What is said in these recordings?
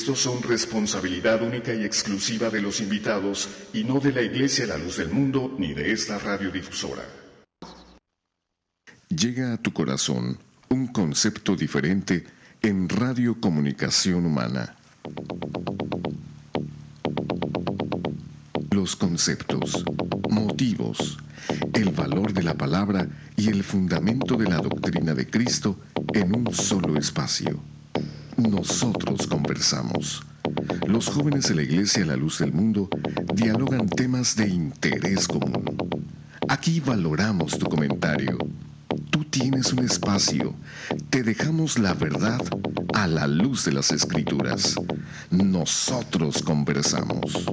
Estos son responsabilidad única y exclusiva de los invitados y no de la Iglesia La Luz del Mundo ni de esta radiodifusora. Llega a tu corazón un concepto diferente en Radio Comunicación Humana. Los conceptos, motivos, el valor de la palabra y el fundamento de la doctrina de Cristo en un solo espacio. Nosotros conversamos. Los jóvenes de la Iglesia La Luz del Mundo dialogan temas de interés común. Aquí valoramos tu comentario. Tú tienes un espacio. Te dejamos la verdad a la luz de las Escrituras. Nosotros conversamos.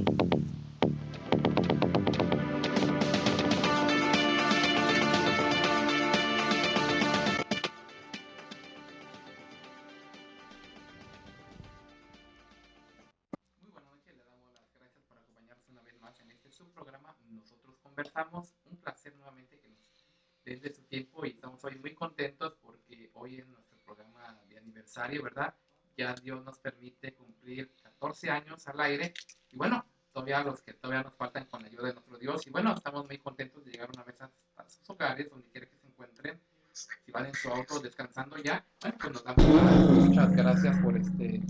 Programa Nosotros Conversamos. Un placer nuevamente que nos den de su tiempo y estamos hoy muy contentos porque hoy es nuestro programa de aniversario, ¿verdad? Ya Dios nos permite cumplir 14 años al aire y bueno, todavía los que todavía nos faltan con la ayuda de nuestro Dios y bueno, estamos muy contentos de llegar una vez a sus hogares, donde quiera que se encuentren. Si van en su auto descansando ya, bueno, pues nos damos muchas gracias porque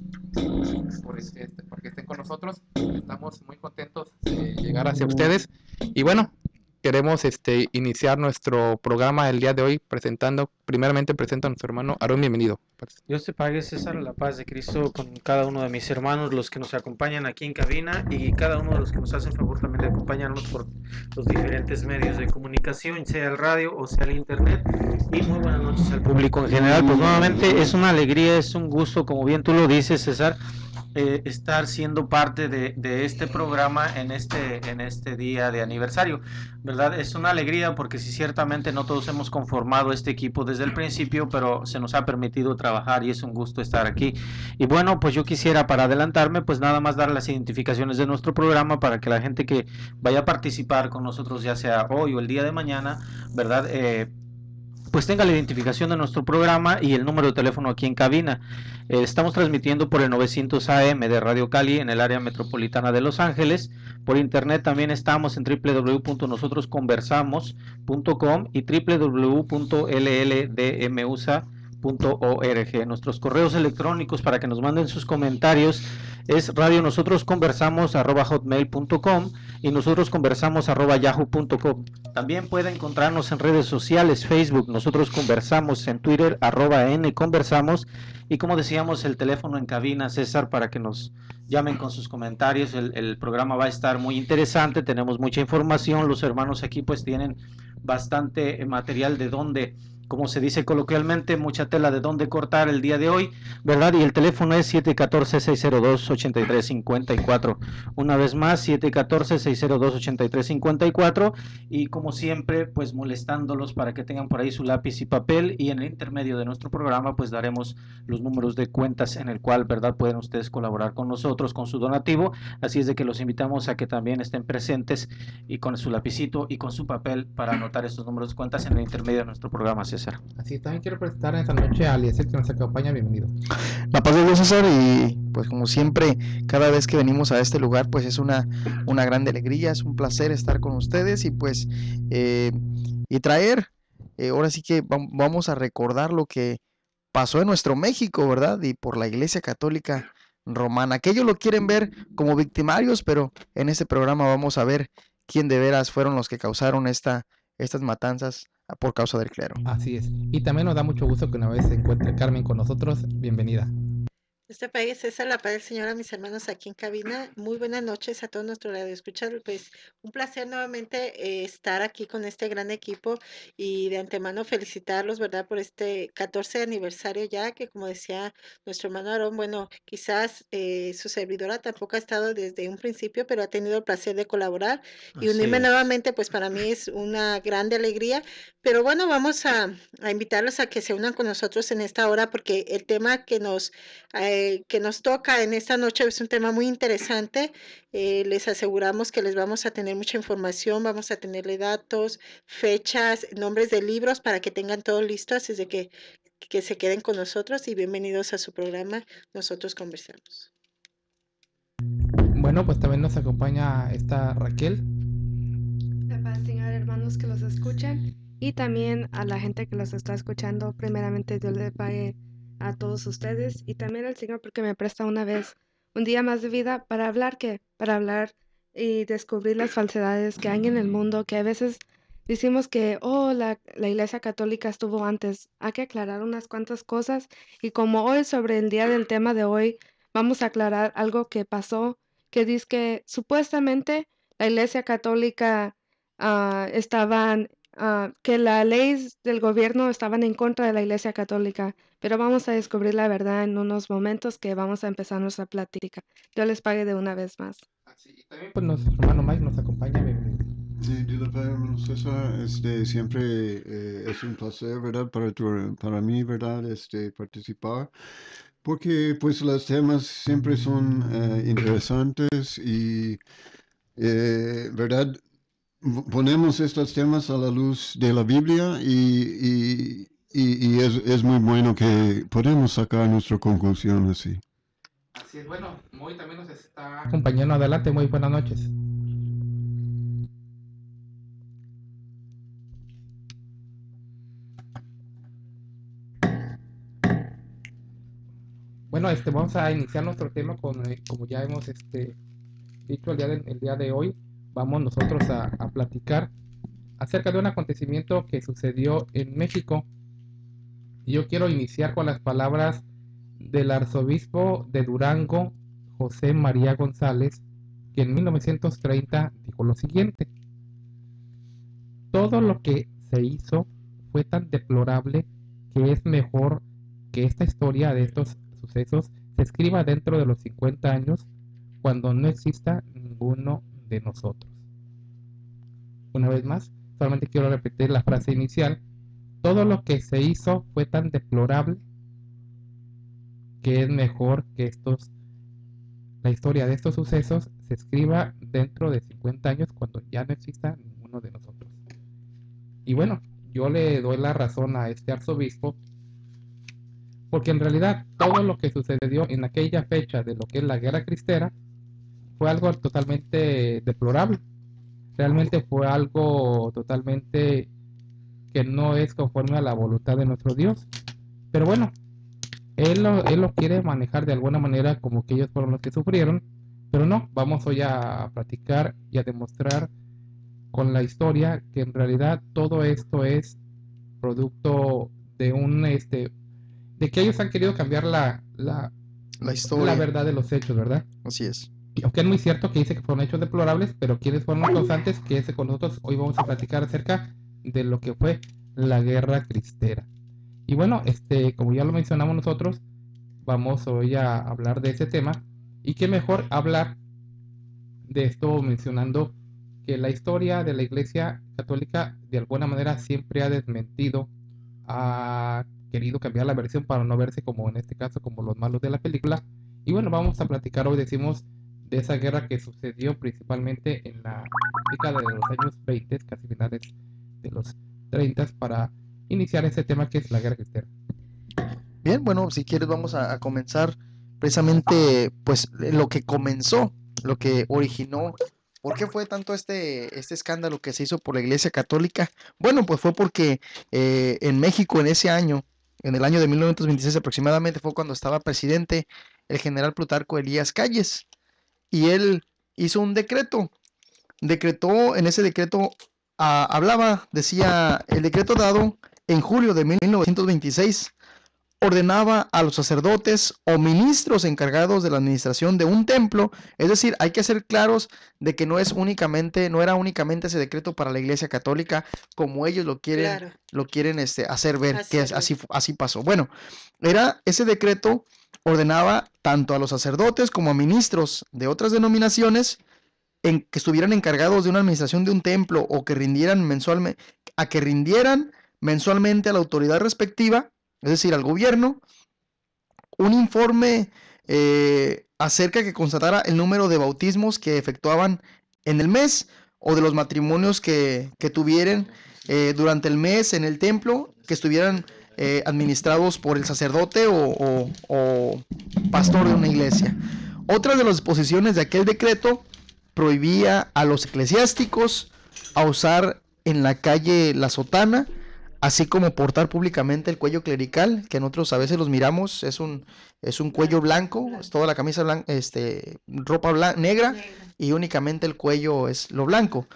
estén con nosotros. Estamos muy contentos de llegar hacia ustedes. Y bueno, queremos iniciar nuestro programa el día de hoy primeramente presento a nuestro hermano Aarón, bienvenido. Dios te pague, César, la paz de Cristo con cada uno de mis hermanos, los que nos acompañan aquí en cabina y cada uno de los que nos hacen favor también de acompañarnos por los diferentes medios de comunicación, sea el radio o sea el internet. Y muy buenas noches al público en general. Pues nuevamente es una alegría, es un gusto, como bien tú lo dices, César, estar siendo parte de este programa en este día de aniversario, ¿verdad? Es una alegría porque sí, ciertamente no todos hemos conformado este equipo desde el principio, pero se nos ha permitido trabajar y es un gusto estar aquí. Y bueno, pues yo quisiera, para adelantarme, pues nada más dar las identificaciones de nuestro programa para que la gente que vaya a participar con nosotros, ya sea hoy o el día de mañana, ¿verdad? Pues tenga la identificación de nuestro programa y el número de teléfono aquí en cabina. Estamos transmitiendo por el 900 AM de Radio Cali en el área metropolitana de Los Ángeles. Por internet también estamos en www.nosotrosconversamos.com y www.lldmusa.org. Nuestros correos electrónicos para que nos manden sus comentarios es radionosotrosconversamos@hotmail.com y nosotrosconversamos@yahoo.com. También puede encontrarnos en redes sociales, Facebook, Nosotros Conversamos, en Twitter, @nconversamos, y como decíamos, el teléfono en cabina, César, para que nos llamen con sus comentarios. El programa va a estar muy interesante, tenemos mucha información, los hermanos aquí pues tienen bastante material de donde, como se dice coloquialmente, mucha tela de dónde cortar el día de hoy, ¿verdad? Y el teléfono es 714-602-8354. Una vez más, 714-602-8354. Y como siempre, pues molestándolos para que tengan por ahí su lápiz y papel. Y en el intermedio de nuestro programa, pues daremos los números de cuentas en el cual, ¿verdad?, pueden ustedes colaborar con nosotros con su donativo. Así es de que los invitamos a que también estén presentes y con su lapicito y con su papel para anotar estos números de cuentas en el intermedio de nuestro programa, César. Así también quiero presentar esta noche a Eliezer que nos acompaña, bienvenido. La paz de Dios, César, y pues como siempre, cada vez que venimos a este lugar, pues es una grande alegría, es un placer estar con ustedes y pues y traer, ahora sí que vamos a recordar lo que pasó en nuestro México, ¿verdad? Y por la Iglesia Católica Romana, que ellos lo quieren ver como victimarios, pero en este programa vamos a ver quién de veras fueron los que causaron estas matanzas por causa del clero. Así es. Y también nos da mucho gusto que una vez se encuentre Carmen con nosotros. Bienvenida. Este país es la paz del Señor a mis hermanos aquí en cabina. Muy buenas noches a todos nuestros radioescuchas. Pues un placer nuevamente estar aquí con este gran equipo y de antemano felicitarlos, ¿verdad?, por este 14 aniversario ya, que como decía nuestro hermano Aarón, bueno, quizás su servidora tampoco ha estado desde un principio, pero ha tenido el placer de colaborar y unirme nuevamente, pues para mí es una grande alegría. Pero bueno, vamos a invitarlos a que se unan con nosotros en esta hora porque el tema que nos toca en esta noche es un tema muy interesante. Les aseguramos que les vamos a tener mucha información, vamos a tenerle datos, fechas, nombres de libros para que tengan todo listo, así de que se queden con nosotros y bienvenidos a su programa Nosotros Conversamos. Bueno, pues también nos acompaña esta Raquel. La paz, Señor, hermanos que los escuchan y también a la gente que los está escuchando. Primeramente, Dios le pague a todos ustedes y también al Señor porque me presta una vez un día más de vida para hablar y descubrir las falsedades que hay en el mundo, que a veces decimos que, oh, la Iglesia Católica estuvo antes. Hay que aclarar unas cuantas cosas y como hoy sobre el día del tema de hoy, vamos a aclarar algo que pasó, que dice que supuestamente la Iglesia Católica que las leyes del gobierno estaban en contra de la Iglesia Católica, pero vamos a descubrir la verdad en unos momentos que vamos a empezar nuestra plática. Dios les pague de una vez más. Y también pues nuestro hermano Mike nos acompaña. Bienvenido. Sí, Dios le pague, hermano César. Siempre es un placer, ¿verdad? Para mí, ¿verdad? Participar. Porque pues los temas siempre son interesantes y, ¿verdad? Ponemos estos temas a la luz de la Biblia y es muy bueno que podemos sacar nuestra conclusión así. Así es, bueno, Moy también nos está Compañero, adelante, muy buenas noches. Bueno, vamos a iniciar nuestro tema como ya hemos dicho el día de hoy, vamos nosotros a platicar acerca de un acontecimiento que sucedió en México. Y yo quiero iniciar con las palabras del arzobispo de Durango, José María González, que en 1930 dijo lo siguiente: todo lo que se hizo fue tan deplorable que es mejor que esta historia de estos sucesos se escriba dentro de los 50 años cuando no exista ninguno de nosotros. Una vez más, solamente quiero repetir la frase inicial: todo lo que se hizo fue tan deplorable que es mejor que la historia de estos sucesos se escriba dentro de 50 años cuando ya no exista ninguno de nosotros. Y bueno, yo le doy la razón a este arzobispo, porque en realidad todo lo que sucedió en aquella fecha de lo que es la guerra cristera fue algo totalmente deplorable. Realmente fue algo totalmente que no es conforme a la voluntad de nuestro Dios. Pero bueno, él lo quiere manejar de alguna manera como que ellos fueron los que sufrieron, pero no, vamos hoy a platicar y a demostrar con la historia que en realidad todo esto es producto de de que ellos han querido cambiar la historia, la verdad de los hechos, ¿verdad? Así es. Y aunque es muy cierto que dice que fueron hechos deplorables, pero quienes fueron los antes, que ese con nosotros hoy vamos a platicar acerca de lo que fue la guerra cristera. Y bueno, como ya lo mencionamos nosotros, vamos hoy a hablar de ese tema. Y qué mejor hablar de esto mencionando que la historia de la Iglesia Católica de alguna manera siempre ha desmentido, ha querido cambiar la versión para no verse como en este caso como los malos de la película. Y bueno, vamos a platicar hoy, decimos, de esa guerra que sucedió principalmente en la década de los años 20, casi finales de los 30, para iniciar ese tema que es la guerra cristera. Bien, bueno, si quieres vamos a comenzar precisamente pues lo que comenzó, lo que originó. ¿Por qué fue tanto este escándalo que se hizo por la Iglesia Católica? Bueno, pues fue porque en México en ese año, en el año de 1926 aproximadamente, fue cuando estaba presidente el general Plutarco Elías Calles, y él hizo un decretó, en ese decreto decía, el decreto dado en julio de 1926 ordenaba a los sacerdotes o ministros encargados de la administración de un templo. Es decir, hay que ser claros de que no era únicamente ese decreto para la Iglesia Católica como ellos lo quieren hacer ver, que así pasó. Bueno, ese decreto ordenaba tanto a los sacerdotes como a ministros de otras denominaciones que estuvieran encargados de una administración de un templo o que rindieran mensualmente a la autoridad respectiva, es decir, al gobierno, un informe acerca que constatara el número de bautismos que efectuaban en el mes o de los matrimonios que tuvieran durante el mes en el templo, que estuvieran administrados por el sacerdote o pastor de una iglesia. Otra de las disposiciones de aquel decreto prohibía a los eclesiásticos a usar en la calle la sotana, así como portar públicamente el cuello clerical, que nosotros a veces los miramos, es un cuello blanco, es toda la camisa blanca, ropa negra, y únicamente el cuello es lo blanco.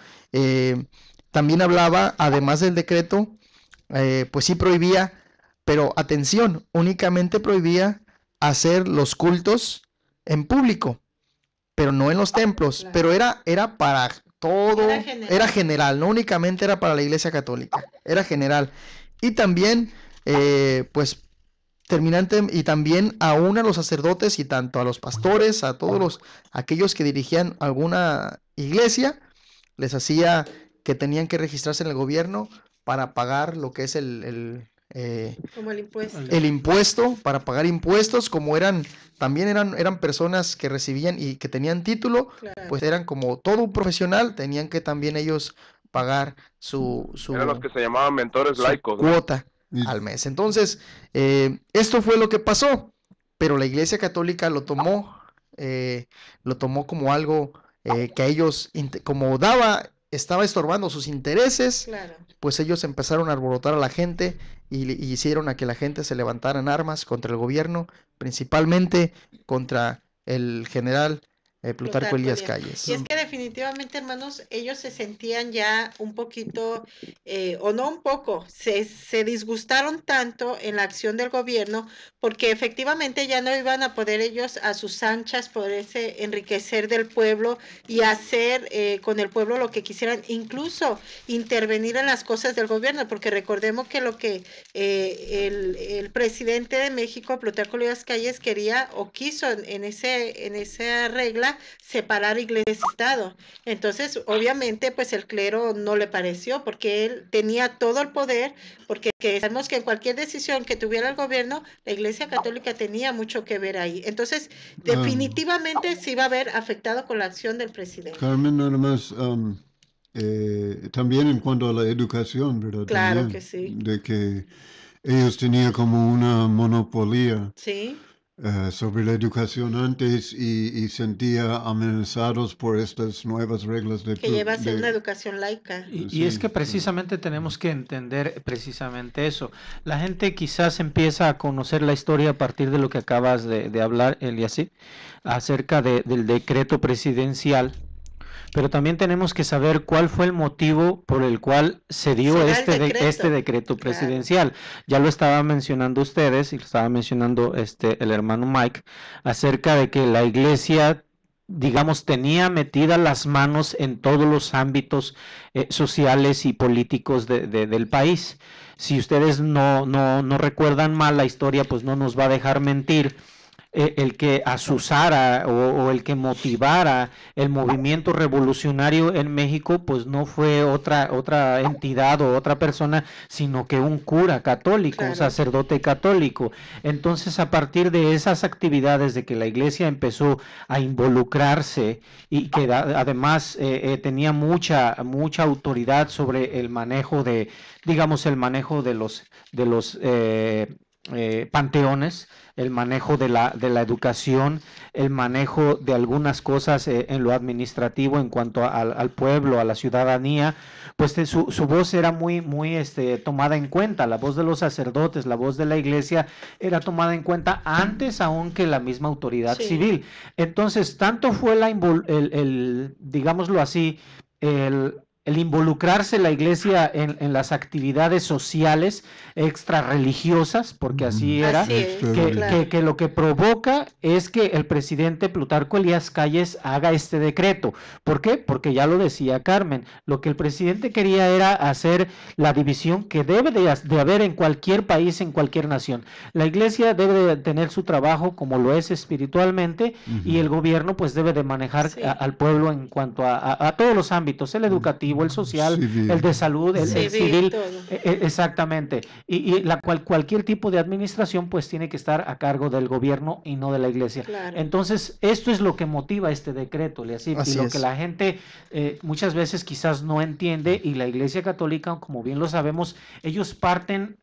También hablaba, además del decreto, pues sí prohibía, pero atención, únicamente prohibía hacer los cultos en público, pero no en los templos, Claro. pero era para todo, Era general. general, no únicamente era para la Iglesia Católica, era general. Y también, pues, terminante, y también aún a los sacerdotes y tanto a los pastores, a todos aquellos que dirigían alguna iglesia, les hacía que tenían que registrarse en el gobierno para pagar lo que es Como el impuesto. el impuesto, para pagar impuestos, como también eran personas que recibían y que tenían título, Claro. pues eran como todo un profesional, tenían que también ellos pagar su Eran los que se llamaban mentores su laicos, ¿no? cuota Y- al mes. Entonces, esto fue lo que pasó, pero la Iglesia Católica lo tomó como algo que a ellos, como estaba estorbando sus intereses, Claro. pues ellos empezaron a alborotar a la gente y hicieron a que la gente se levantara en armas contra el gobierno, principalmente contra el general Plutarco Elías Calles. Y es que definitivamente, hermanos, ellos se sentían ya un poquito, o no un poco, se disgustaron tanto en la acción del gobierno, porque efectivamente ya no iban a poder ellos a sus anchas poderse enriquecer del pueblo y hacer con el pueblo lo que quisieran, incluso intervenir en las cosas del gobierno, porque recordemos que lo que el presidente de México, Plutarco Elías Calles, quería o quiso en esa regla separar iglesia y Estado. Entonces, obviamente, pues el clero no le pareció, porque él tenía todo el poder, porque sabemos que en cualquier decisión que tuviera el gobierno, la Iglesia Católica tenía mucho que ver ahí. Entonces, definitivamente se iba a ver afectado con la acción del presidente. Carmen, nada más, también en cuanto a la educación, ¿verdad? Claro También, que sí. de que ellos tenían como una monopolio Sí, sobre la educación antes y sentía amenazados por estas nuevas reglas que lleva a ser una educación laica. Y es Sí, que sí. precisamente tenemos que entender precisamente eso. La gente quizás empieza a conocer la historia a partir de lo que acabas de hablar, Eliasib, acerca del decreto presidencial, pero también tenemos que saber cuál fue el motivo por el cual se dio Se da el este decreto. decreto Claro. presidencial. Ya lo estaba mencionando ustedes y lo estaba mencionando el hermano Mike, acerca de que la iglesia, digamos, tenía metidas las manos en todos los ámbitos sociales y políticos del país. Si ustedes no recuerdan mal la historia, pues no nos va a dejar mentir. El que asusara o el que motivara el movimiento revolucionario en México, pues no fue otra entidad o otra persona, sino que un cura católico, un Claro. sacerdote católico. Entonces, a partir de esas actividades de que la iglesia empezó a involucrarse y que además tenía mucha autoridad sobre el manejo de, digamos, el manejo de los panteones, el manejo de la educación, el manejo de algunas cosas en lo administrativo en cuanto al pueblo, a la ciudadanía, pues su voz era muy tomada en cuenta. La voz de los sacerdotes, la voz de la iglesia era tomada en cuenta antes aún que la misma autoridad Sí. civil. Entonces, tanto fue digámoslo así, el involucrarse la iglesia en las actividades sociales extrarreligiosas, porque así era, Así es, Claro. que lo que provoca es que el presidente Plutarco Elías Calles haga este decreto. ¿Por qué? Porque ya lo decía Carmen, lo que el presidente quería era hacer la división que debe de haber en cualquier país, en cualquier nación. La iglesia debe de tener su trabajo como lo es espiritualmente, y el gobierno pues debe de manejar Sí. al pueblo en cuanto a todos los ámbitos, el educativo, el social, Civil. el de salud, el Civil, civil, todo. exactamente. Y cualquier tipo de administración pues tiene que estar a cargo del gobierno y no de la iglesia. Claro. Entonces, esto es lo que motiva este decreto, Eliasib, y Así lo es. que la gente muchas veces quizás no entiende, y la Iglesia Católica, como bien lo sabemos, ellos parten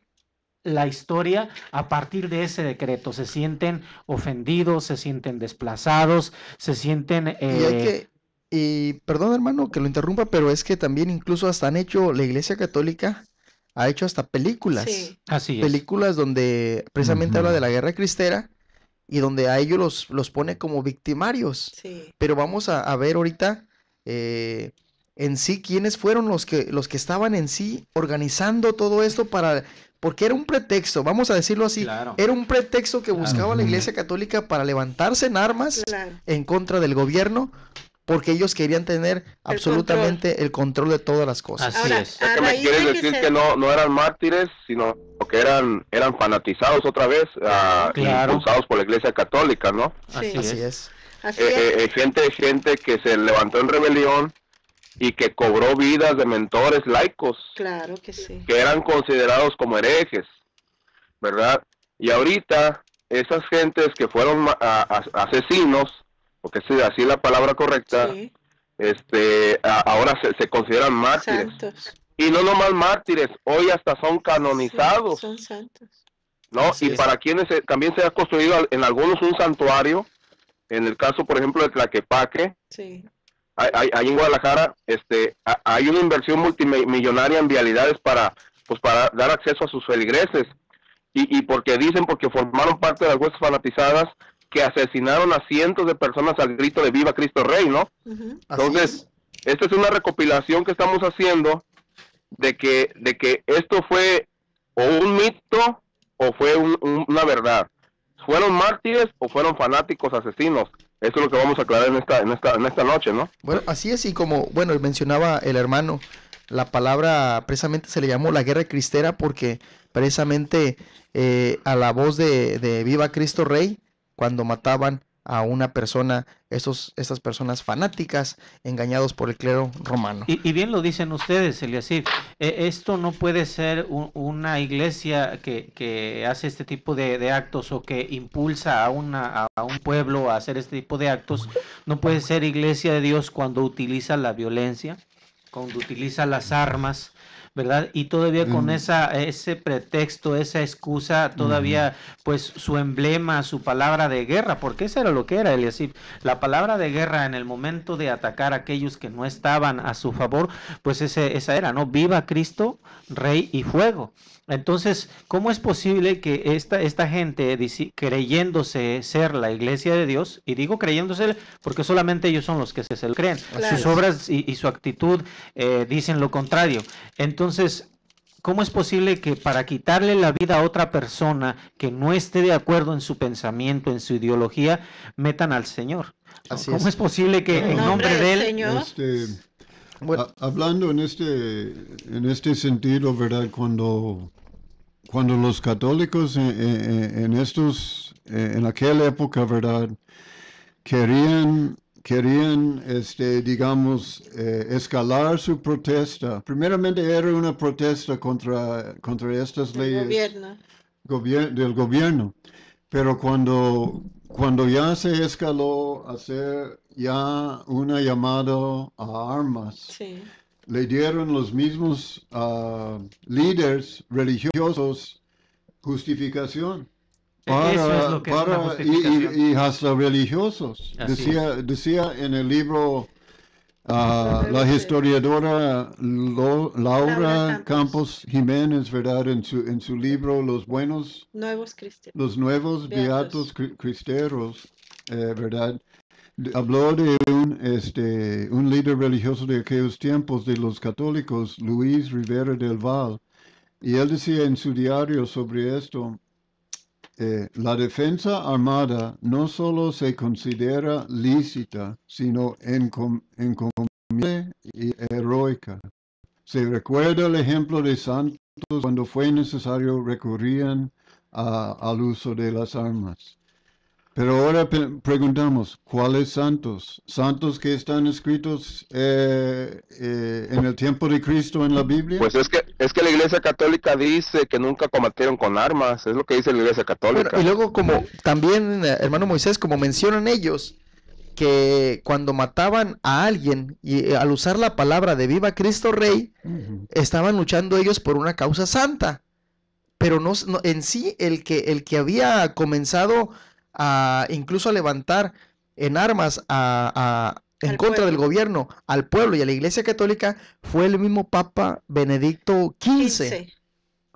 la historia a partir de ese decreto. Se sienten ofendidos, se sienten desplazados, se sienten... Y perdón, hermano, que lo interrumpa, pero es que también incluso hasta han hecho, la Iglesia Católica ha hecho hasta películas. Sí. Así es. Películas donde precisamente habla de la guerra cristera y donde a ellos los pone como victimarios. Sí. Pero vamos a ver ahorita en sí quiénes fueron los que estaban en sí organizando todo esto porque era un pretexto, vamos a decirlo así, Claro. era un pretexto que buscaba la Ujú. Iglesia Católica para levantarse en armas Claro. en contra del gobierno, porque ellos querían tener absolutamente el control de todas las cosas. Así Ahora, es. a ¿Qué me raíz quieres de decir se- que no eran mártires, sino que eran fanatizados otra vez, Claro. impulsados por la Iglesia Católica, ¿no? Sí. Así es. Así es. Gente que se levantó en rebelión y que cobró vidas de mentores laicos, Claro que sí. que eran considerados como herejes, ¿verdad? Y ahorita, esas gentes que fueron asesinos, porque es así la palabra correcta, Sí. ahora se consideran mártires. Santos. Y no nomás mártires, hoy hasta son canonizados, Son santos. ¿no? Así Y es. para quienes también se ha construido en algunos un santuario, en el caso, por ejemplo, de Tlaquepaque, Sí. ahí en Guadalajara, hay una inversión multimillonaria en vialidades para dar acceso a sus feligreses. Y porque formaron parte de las huestes fanatizadas que asesinaron a cientos de personas al grito de Viva Cristo Rey, ¿no? Ujú. Así Entonces, es. esta es una recopilación que estamos haciendo de que esto fue o un mito o fue una verdad. ¿Fueron mártires o fueron fanáticos asesinos? Eso es lo que vamos a aclarar en esta noche, ¿no? Bueno, así es, y como, bueno, mencionaba el hermano, la palabra precisamente se le llamó la guerra cristera porque precisamente a la voz de Viva Cristo Rey, cuando mataban a una persona, estas personas fanáticas, engañados por el clero romano. Y bien lo dicen ustedes, Eliasib, esto no puede ser una iglesia que hace este tipo de actos o que impulsa a un pueblo a hacer este tipo de actos, no puede ser iglesia de Dios cuando utiliza la violencia, cuando utiliza las armas, ¿verdad? Y todavía con ese pretexto, esa excusa, todavía pues su emblema, su palabra de guerra, porque eso era lo que era, Eliasib, la palabra de guerra en el momento de atacar a aquellos que no estaban a su favor, pues esa era, ¿no? Viva Cristo, Rey y fuego. Entonces, ¿cómo es posible que esta gente, creyéndose ser la iglesia de Dios, y digo creyéndose porque solamente ellos son los que se lo creen, Claro. sus obras y su actitud dicen lo contrario? Entonces, ¿cómo es posible que para quitarle la vida a otra persona que no esté de acuerdo en su pensamiento, en su ideología, metan al Señor? Así ¿Cómo es. es posible que en nombre de Él... Señor. Bueno, Hablando en este sentido, ¿verdad? Cuando los católicos en aquella época, ¿verdad? Querían digamos, escalar su protesta. Primeramente era una protesta contra estas El leyes gobierno. del gobierno. Pero cuando ya se escaló a hacer ya una llamada a armas, Sí. le dieron los mismos líderes religiosos justificación. Eso es lo que es una justificación. Y hasta religiosos. Así Decía en el libro la historiadora Laura Laura Campos Jiménez, ¿verdad? En su libro Los Nuevos cristianos. Los Nuevos Beatos. Beatos Cristeros, ¿verdad? Habló de un líder religioso de aquellos tiempos de los católicos, Luis Rivera del Val, y él decía en su diario sobre esto: la defensa armada no solo se considera lícita, sino encomiable y heroica. Se recuerda el ejemplo de santos cuando fue necesario recurrían al uso de las armas. Pero ahora preguntamos, ¿cuáles santos? ¿Santos que están escritos en el tiempo de Cristo en la Biblia? Pues es que la Iglesia Católica dice que nunca combatieron con armas, es lo que dice la Iglesia Católica. bueno, y luego como también, hermano Moisés, como mencionan ellos, que cuando mataban a alguien y al usar la palabra de Viva Cristo Rey, Ujú. estaban luchando ellos por una causa santa. pero en sí el que había comenzado incluso a levantar en armas en Al contra del pueblo. gobierno, al pueblo y a la Iglesia Católica, fue el mismo Papa Benedicto XV. 15.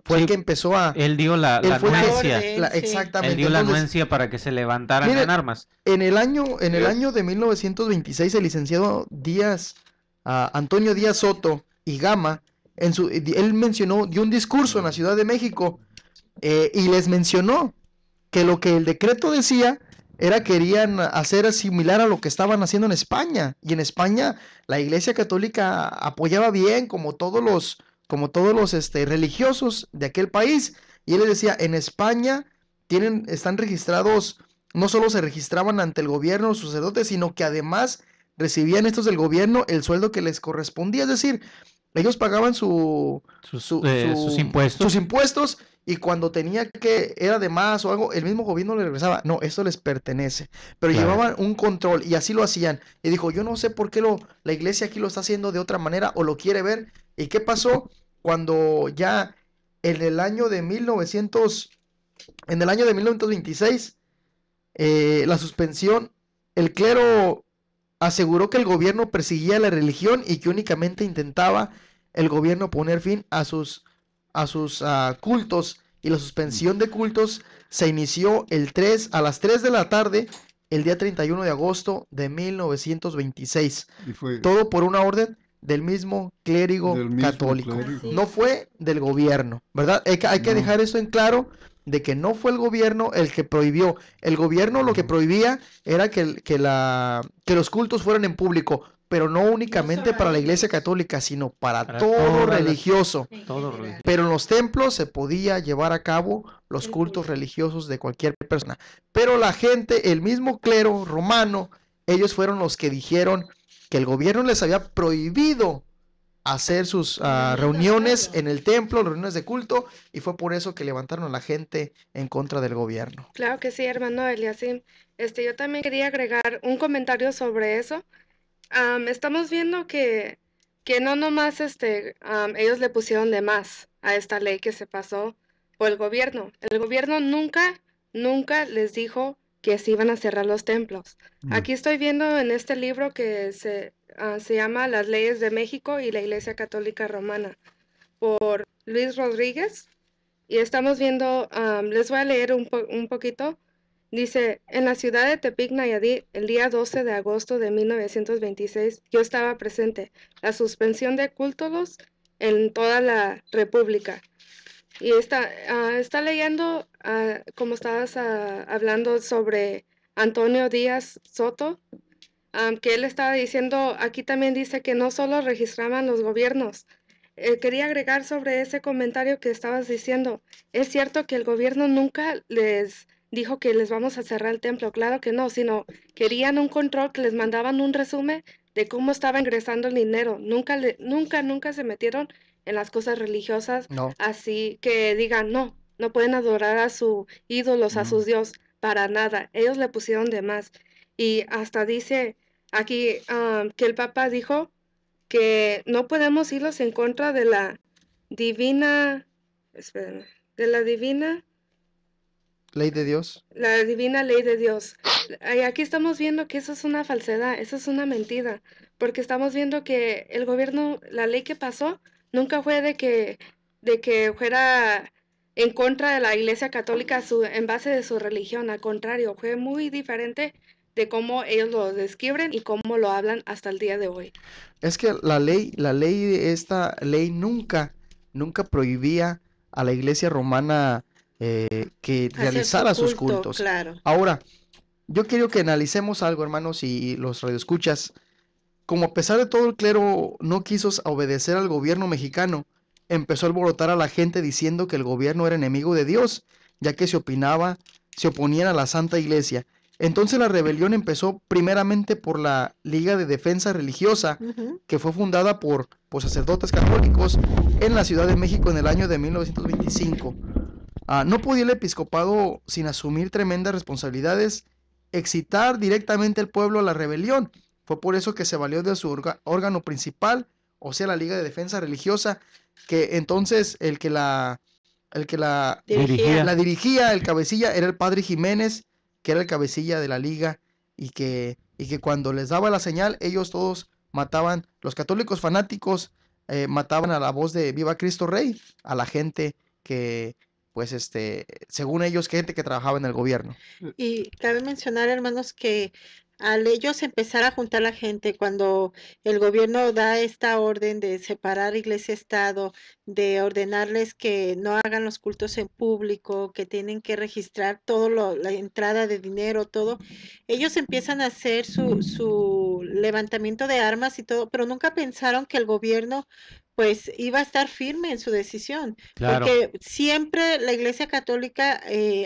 Fue el Sí, que empezó a... él dio la Él fue el que... anuencia. orden, sí. Él Exactamente. dio la Entonces, anuencia para que se levantaran miren, en armas. en el año de 1926, el licenciado Antonio Díaz Soto y Gama, él dio un discurso en la Ciudad de México y les mencionó que lo que el decreto decía era querían hacer similar a lo que estaban haciendo en España. Y en España la Iglesia Católica apoyaba bien como todos los religiosos de aquel país. Y él les decía, en España están registrados, no solo se registraban ante el gobierno los sacerdotes, sino que además recibían estos del gobierno el sueldo que les correspondía. Es decir, ellos pagaban sus impuestos y cuando era de más o algo, el mismo gobierno le regresaba. No, esto les pertenece. Pero Claro. llevaban un control y así lo hacían. Y dijo, yo no sé por qué la iglesia aquí lo está haciendo de otra manera o lo quiere ver. ¿Y qué pasó? Cuando ya en el año de 1926, la suspensión, el clero aseguró que el gobierno perseguía la religión y que únicamente intentaba el gobierno poner fin a sus cultos, y la suspensión de cultos se inició a las 3 de la tarde, el día 31 de agosto de 1926. Y fue Todo por una orden del mismo clérigo del mismo católico. clérigo. Así No es. fue del gobierno, ¿verdad? Hay que No. dejar esto en claro, de que no fue el gobierno el que prohibió. El gobierno lo que prohibía era que los cultos fueran en público, pero no únicamente solo para la ellos. Iglesia Católica, sino para Para todo todas las- religioso. En Todo general. religioso. Pero en los templos se podía llevar a cabo los El cultos culto. religiosos de cualquier persona. Pero la gente, el mismo clero romano, ellos fueron los que dijeron que el gobierno les había prohibido hacer sus reuniones en el templo, reuniones de culto, y fue por eso que levantaron a la gente en contra del gobierno. Claro que sí, hermano Eliasim. Yo también quería agregar un comentario sobre eso. Estamos viendo que no nomás ellos le pusieron de más a esta ley que se pasó por el gobierno. El gobierno nunca les dijo que se iban a cerrar los templos. Aquí estoy viendo en este libro que se llama Las leyes de México y la Iglesia Católica Romana, por Luis Rodríguez. Y estamos viendo, les voy a leer un poquito. Dice, en la ciudad de Tepic, Nayarit, el día 12 de agosto de 1926, yo estaba presente. La suspensión de cultos en toda la república. Y está leyendo, como estabas hablando sobre Antonio Díaz Soto, que él estaba diciendo, aquí también dice que no solo registraban los gobiernos. Quería agregar sobre ese comentario que estabas diciendo. Es cierto que el gobierno nunca les dijo que les vamos a cerrar el templo, claro que no, sino querían un control, que les mandaban un resumen de cómo estaba ingresando el dinero. Nunca se metieron en las cosas religiosas, No. así que digan, no pueden adorar a sus ídolos, a sus dios, para nada. Ellos le pusieron de más. Y hasta dice aquí que el Papa dijo que no podemos irlos en contra de la divina, espérenme, de la divina Ley de Dios. ley de Dios. Y aquí estamos viendo que eso es una falsedad, eso es una mentira, porque estamos viendo que el gobierno, la ley que pasó, nunca fue de que fuera en contra de la Iglesia Católica en base de su religión, al contrario, fue muy diferente de cómo ellos lo describen y cómo lo hablan hasta el día de hoy. Es que esta ley nunca prohibía a la iglesia romana que Hacer realizara su sus culto, cultos. claro. Ahora, yo quiero que analicemos algo, hermanos, y los radioescuchas. Como a pesar de todo el clero no quiso obedecer al gobierno mexicano, empezó a alborotar a la gente diciendo que el gobierno era enemigo de Dios, ya que se oponían a la Santa Iglesia. Entonces la rebelión empezó primeramente por la Liga de Defensa Religiosa, Ujú. que fue fundada por sacerdotes católicos en la Ciudad de México en el año de 1925. No podía el episcopado, sin asumir tremendas responsabilidades, excitar directamente al pueblo a la rebelión. Fue por eso que se valió de su órgano principal, o sea, la Liga de Defensa Religiosa, que entonces el que la el que la Dirigía. dirigía, el cabecilla, era el padre Jiménez, que era el cabecilla de la liga, y que cuando les daba la señal, ellos todos mataban, los católicos fanáticos mataban a la voz de Viva Cristo Rey, a la gente que, pues, según ellos, gente que trabajaba en el gobierno. Y cabe mencionar, hermanos, que al ellos empezar a juntar la gente, cuando el gobierno da esta orden de separar iglesia-estado, de ordenarles que no hagan los cultos en público, que tienen que registrar todo la entrada de dinero, todo, ellos empiezan a hacer su levantamiento de armas y todo, pero nunca pensaron que el gobierno pues iba a estar firme en su decisión, Claro. porque siempre la Iglesia Católica,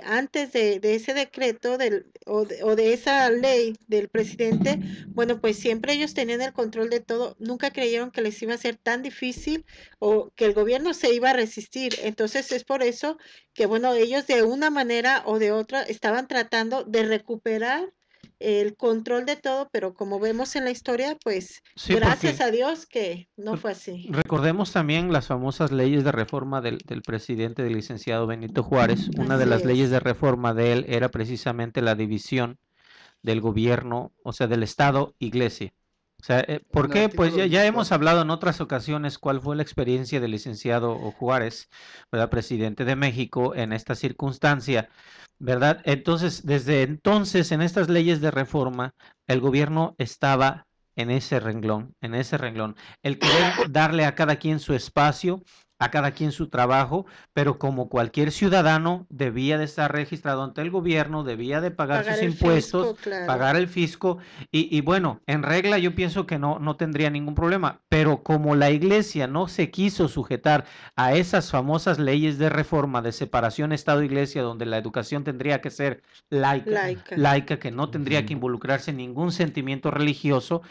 antes de ese decreto o de esa ley del presidente, bueno, pues siempre ellos tenían el control de todo, nunca creyeron que les iba a ser tan difícil o que el gobierno se iba a resistir. Entonces es por eso que, bueno, ellos de una manera o de otra estaban tratando de recuperar el control de todo, pero como vemos en la historia, pues Sí, gracias porque a Dios que no fue así. recordemos también las famosas leyes de reforma del presidente, del licenciado Benito Juárez. Una de Así las leyes es. de reforma de él era precisamente la división del gobierno, o sea, del Estado, Iglesia. O sea, ¿por El qué? Pues artículo ya hemos 24. hablado en otras ocasiones cuál fue la experiencia del licenciado Juárez, ¿verdad? Presidente de México en esta circunstancia, ¿verdad? Entonces, desde entonces, en estas leyes de reforma, el gobierno estaba en ese renglón, en ese renglón. El querer darle a cada quien su espacio, a cada quien su trabajo, pero como cualquier ciudadano debía de estar registrado ante el gobierno, debía de pagar Pagar sus el impuestos, fisco, claro. pagar el fisco, y bueno, en regla yo pienso que no tendría ningún problema, pero como la iglesia no se quiso sujetar a esas famosas leyes de reforma de separación Estado-Iglesia, donde la educación tendría que ser laica, que no tendría que involucrarse en ningún sentimiento religioso,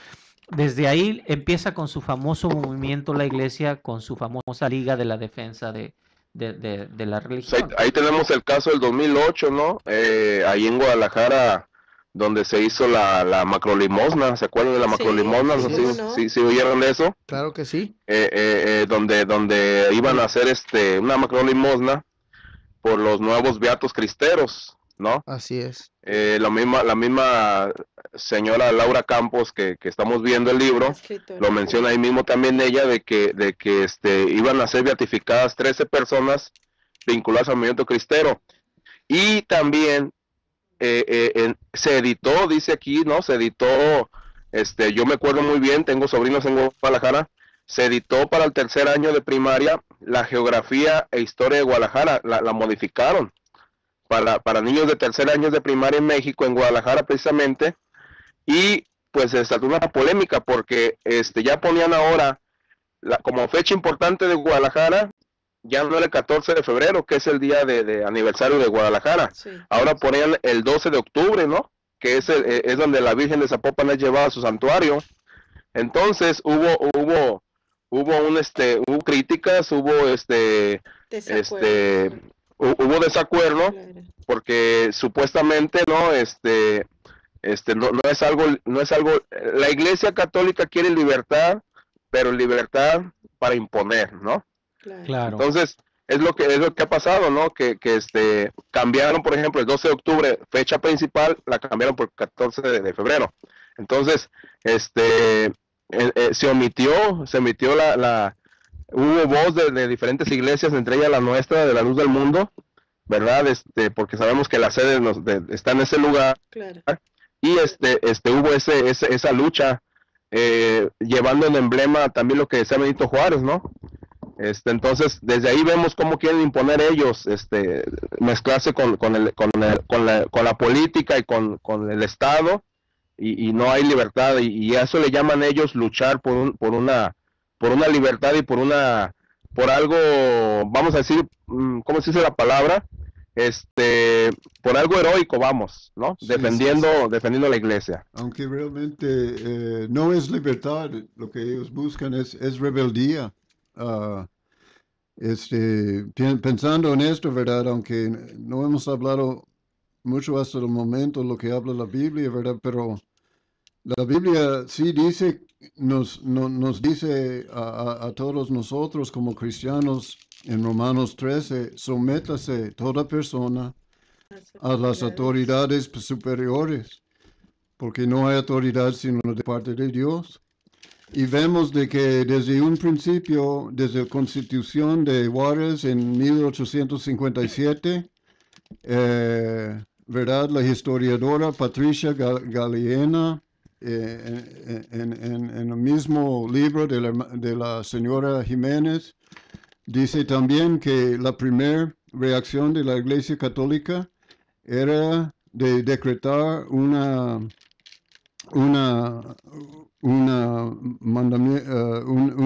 desde ahí empieza con su famoso movimiento la iglesia, con su famosa Liga de la Defensa de la Pues ahí, religión. ahí tenemos el caso del 2008, ¿no? Ahí en Guadalajara, donde se hizo la macrolimosna, ¿se acuerdan de la Sí, macrolimosna? sí, No sé cómo si, no. si oyeron de eso. Claro que sí. Donde iban a hacer una macrolimosna por los nuevos beatos cristeros, ¿no? Así es. La misma señora Laura Campos que estamos viendo el libro, Escritora, lo menciona ahí mismo también ella de que iban a ser beatificadas 13 personas vinculadas al movimiento cristero. Y también se editó, dice aquí, ¿no? Se editó, yo me acuerdo muy bien, tengo sobrinos en Guadalajara, se editó para el tercer año de primaria la geografía e historia de Guadalajara, la modificaron para niños de tercer año de primaria en México, en Guadalajara precisamente, y pues se desató una polémica porque ya ponían ahora como fecha importante de Guadalajara, ya no era el 14 de febrero, que es el día de aniversario de Guadalajara, Sí. ahora ponían el 12 de octubre, ¿no? Que es donde la Virgen de Zapopan es llevada a su santuario. Entonces hubo hubo críticas, Desacuerdo. hubo desacuerdo Claro. porque supuestamente no es algo, la Iglesia Católica quiere libertad, pero libertad para imponer, ¿no? Claro. Claro. Entonces, es lo que ha pasado, ¿no? Que cambiaron, por ejemplo, el 12 de octubre, fecha principal, la cambiaron por el 14 de febrero. Entonces, se omitió hubo voz de diferentes iglesias, entre ellas la nuestra, de la Luz del Mundo, ¿verdad? Porque sabemos que la sede está en ese lugar, Claro. y hubo esa lucha, llevando en emblema también lo que decía Benito Juárez, ¿no? Entonces, desde ahí vemos cómo quieren imponer ellos, mezclarse con la política y con el Estado, y no hay libertad, y a eso le llaman ellos luchar por una libertad y por algo, vamos a decir, ¿cómo se dice la palabra? Por algo heroico, vamos, ¿no? Sí, defendiendo sí. la iglesia. Aunque realmente no es libertad, lo que ellos buscan es rebeldía. Ah, pensando en esto, ¿verdad? Aunque no hemos hablado mucho hasta el momento lo que habla la Biblia, ¿verdad? Pero la Biblia sí dice, nos dice a todos nosotros como cristianos en Romanos 13, sométase toda persona a las autoridades superiores, porque no hay autoridad sino de parte de Dios. Y vemos de que desde un principio, desde la Constitución de Juárez en 1857, ¿verdad? La historiadora Patricia Galeana, en el mismo libro de la señora Jiménez, dice también que la primera reacción de la Iglesia Católica era de decretar un